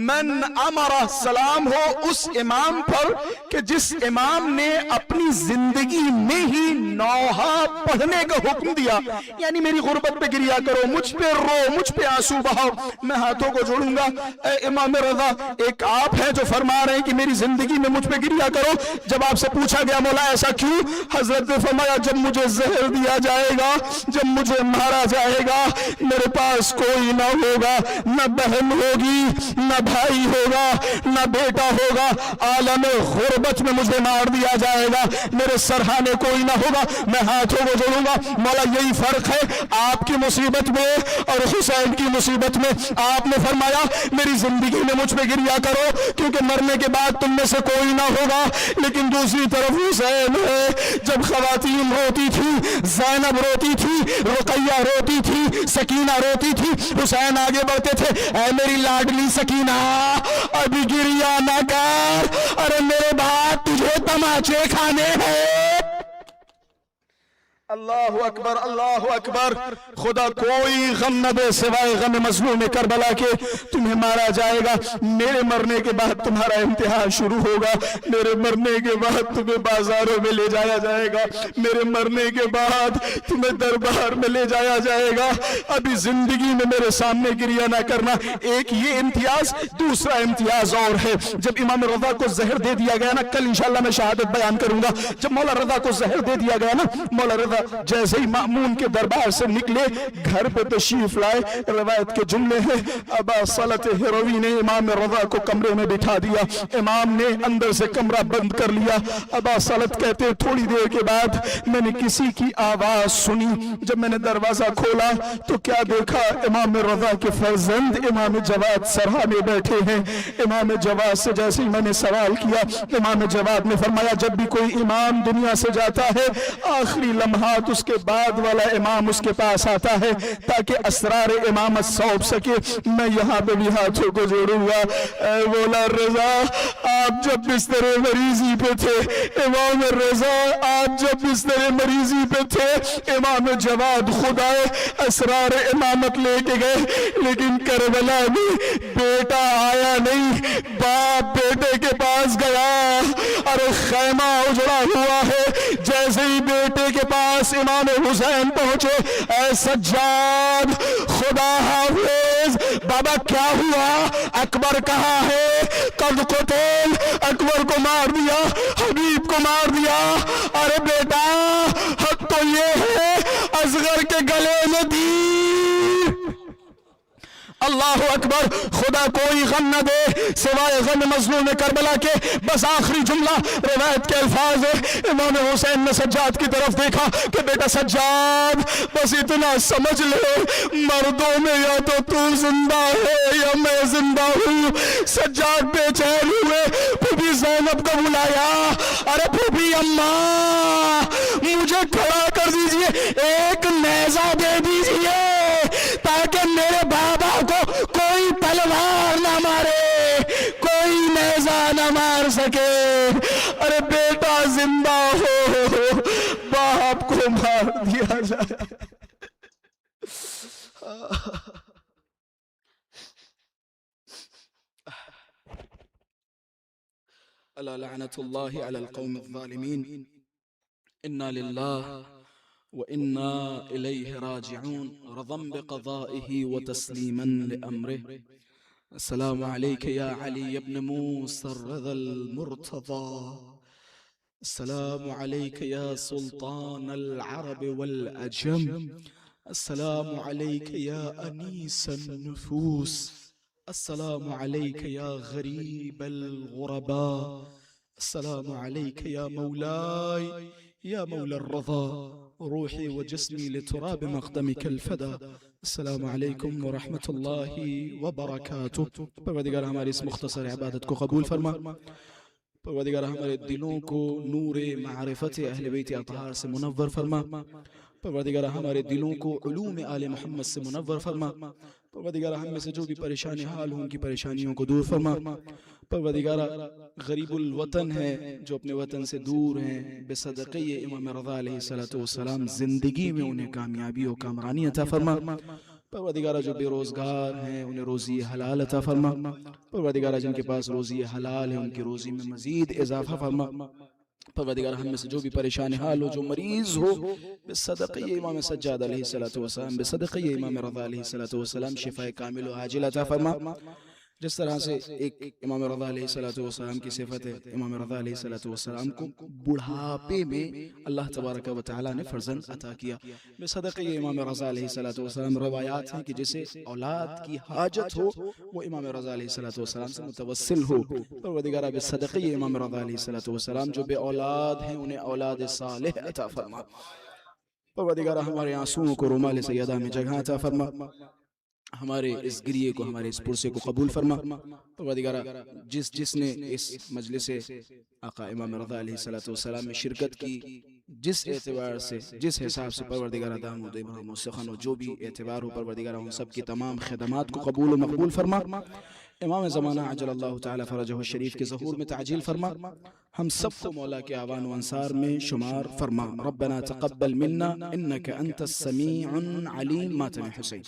من امر، سلام ہو اس امام پر کہ جس امام نے اپنی زندگی میں ہی نوحہ پڑھنے کا حکم دیا. یعنی میری غربت پہ گریا کرو، مجھ پہ رو، مجھ پہ آنسو بہاؤ. میں ہاتھوں کو جوڑوں گا. اے امام رضا، ایک آپ ہیں جو فرما رہے ہیں کہ میری زندگی میں مجھ پہ گریا کرو. جب آپ سے پوچھا گیا مولا ایسا کیوں، حضرت نے فرمایا جب مجھے زہر دیا جائے گا، جب مجھے مارا جائے گا، میرے پاس کوئی نہ ہوگا، نہ بہن ہوگی، نہ بھائی ہوگا، نہ بیٹا ہوگا. عالم غربت میں مجھے مار دیا جائے گا، میرے سرہانے کوئی نہ ہوگا. میں ہاتھوں کو جوڑوں گا. مولا یہی فرق ہے آپ کی مصیبت میں اور حسین کی مصیبت میں. آپ نے فرمایا میری زندگی میں مجھ پہ گریا کرو کیونکہ مرنے کے بعد تم میں سے کوئی نہ ہوگا. لیکن دوسری طرف حسین ہے، جب خواتین روتی تھی، زینب روتی تھی، رقیہ روتی تھی، سکینہ روتی تھی، حسین آگے بڑھتے تھے اے میری لاڈلی سکینہ ابھی گریا نہ کر، ارے میرے بعد تجھے تماچے کھانے ہیں. اللہ اکبر، اللہ اکبر. خدا کوئی غم نہ دے سوائے غم مظلوم کربلا کے. تمہیں مارا جائے گا، میرے مرنے کے بعد تمہارا امتحان شروع ہوگا. میرے مرنے کے بعد تمہیں بازاروں میں لے جایا جائے گا، میرے مرنے کے بعد تمہیں دربار میں لے جایا جائے گا. ابھی زندگی میں میرے سامنے گریا نہ کرنا. ایک یہ امتیاز. دوسرا امتیاز اور ہے، جب امام رضا کو زہر دے دیا گیا نا، کل انشاءاللہ میں شہادت بیان کروں گا، جب مولا رضا کو زہر دے دیا گیا نا، مولا رضا جیسے ہی مأمون کے دربار سے نکلے گھر پہ تشریف لائے، روایت کے جملے ہیں ابا صلت ہروی نے امام رضا کو کمرے میں بٹھا دیا، امام نے اندر سے کمرہ بند کر لیا۔ ابا صلت کہتے تھوڑی دیر کے بعد میں نے کسی کی آواز سنی، جب میں نے دروازہ کھولا تو کیا دیکھا، امام رضا کے فرزند امام جواد سرہا میں بیٹھے ہیں۔ امام جواد سے جیسے ہی میں نے سوال کیا، امام جواد نے فرمایا جب بھی کوئی امام دنیا سے جاتا ہے آخری لمحات اس کے بعد والا امام اس کے پاس آتا ہے تاکہ اسرار امامت سونپ سکے، میں یہاں پہ بھی ہاتھوں کو جوڑوں گا۔ اے مولا رضا، آپ جب بستر مریضی پہ تھے، امام رضا آپ جب بستر مریضی پہ تھے، امام جواد خدائے اسرار امامت لے کے گئے، لیکن کربلا میں بیٹا آیا نہیں، باپ بیٹے کے پاس گیا، ارے خیمہ اجڑا ہوا ہے، جیسے ہی بیٹے کے پاس امام حسین پہنچے، اے سجاد خدا حافظ، بابا کیا ہوا؟ اکبر کہاں ہے؟ قد قتل، اکبر کو مار دیا، حبیب کو مار دیا۔ ارے بیٹا حق تو یہ ہے اصغر کے گلے میں دی۔ اللہ اکبر، خدا کوئی غم نہ دے سوائے غم مظلوم کربلا کے۔ بس آخری جملہ روایت کے الفاظ ہے، امام حسین نے سجاد کی طرف دیکھا کہ بیٹا سجاد بس اتنا سمجھ لے، مردوں میں یا تو زندہ ہے یا میں زندہ ہوں۔ سجاد بے چین ہوئے، پھوپھی زینب کو بلایا، ارے پھوپھی اماں مجھے کھڑا کر دیجئے، ایک نیزہ دے دیجئے تاکہ میرے بابا کو کوئی تلوار نہ مارے، کوئی نیزہ نہ مار سکے۔ ارے بیٹا زندہ ہو، باپ کو مار دیا جائے۔ الا لعنت اللہ علی القوم الظالمین، انا للہ وَإِنَّا إِلَيْهِ رَاجِعُونَ رَضًا بِقَضَائِهِ وَتَسْلِيمًا لِأَمْرِهِ۔ السلام علیکہ یا علی ابن موسیٰ الرضا المرتضی، السلام علیکہ یا سلطان العرب والعجم، السلام علیکہ یا انیس النفوس، السلام علیکہ یا غریب الغرباء، السلام علیکہ یا مولائی یا مولا الرضا، روحی و جسمی لتراب مقدمک الفدا۔ السلام علیکم ورحمت اللہ وبرکاتہ۔ پروردگار ہماری اس مختصر عبادت کو قبول فرما، پروردگار ہمارے دلوں کو نور معرفت اہل بیت اطہار سے منور فرما، پروردگار ہمارے دلوں کو علوم آل محمد سے منور فرما، پروردگار ہم میں سے جو بھی پریشانی حال ہوں ان کی پریشانیوں کو دور فرما، پروردگار غریب الوطن ہے جو اپنے وطن سے دور ہیں، بصدقہ امام رضا علیہ السلام زندگی میں انہیں کامیابی و کامرانی عطا فرما، پروردگار جو بے روزگار ہیں انہیں روزی حلال عطا فرما، پروردگار جن کے پاس روزی حلال ہے ان کی روزی میں مزید اضافہ فرما، پروردگار ہم میں سے جو بھی پریشان حال ہو، جو مریض ہو، بصدقہ امام سجاد علیہ السلام، بصدقہ امام رضا علیہ السلام شفاء کامل و عاجل عطا فرما۔ جس طرح سے ایک امام رضا علیہ السلام کی صفت ہے، امام رضا علیہ السلام کو بڑھاپے میں اللہ تبارک و تعالی نے فرزند عطا کیا، بصدقہ امام رضا علیہ السلام۔ روایات ہیں کہ جسے اولاد کی حاجت ہو وہ امام رضا علیہ السلام سے متوسل ہو، پروردگار بصدقہ امام رضا علیہ السلام جو بے اولاد ہیں انہیں اولاد صالح عطا فرما، پروردگار ہمارے آنسوؤں کو رومال سیدہ میں جگہ عطا فرما، ہمارے اس گریے کو، ہمارے اس پرسے کو قبول فرما، پروردگار جس نے اس مجلس آقا امام رضا علیہ السلام میں شرکت کی، جس اعتبار سے، جس حساب سے، پروردگار دامود ابراہیم و سخن و جو بھی اعتبار ہو، پروردگار ان سب کی تمام خدمات کو قبول و مقبول فرما، امام زمانہ عجل اللہ تعالی فرجہ الشریف کے ظہور میں تعجیل فرما، ہم سب کو مولا کے آوان و انصار میں شمار فرما۔ ربنا تقبل منا انک انت السمیع العلیم، ماتم حسین۔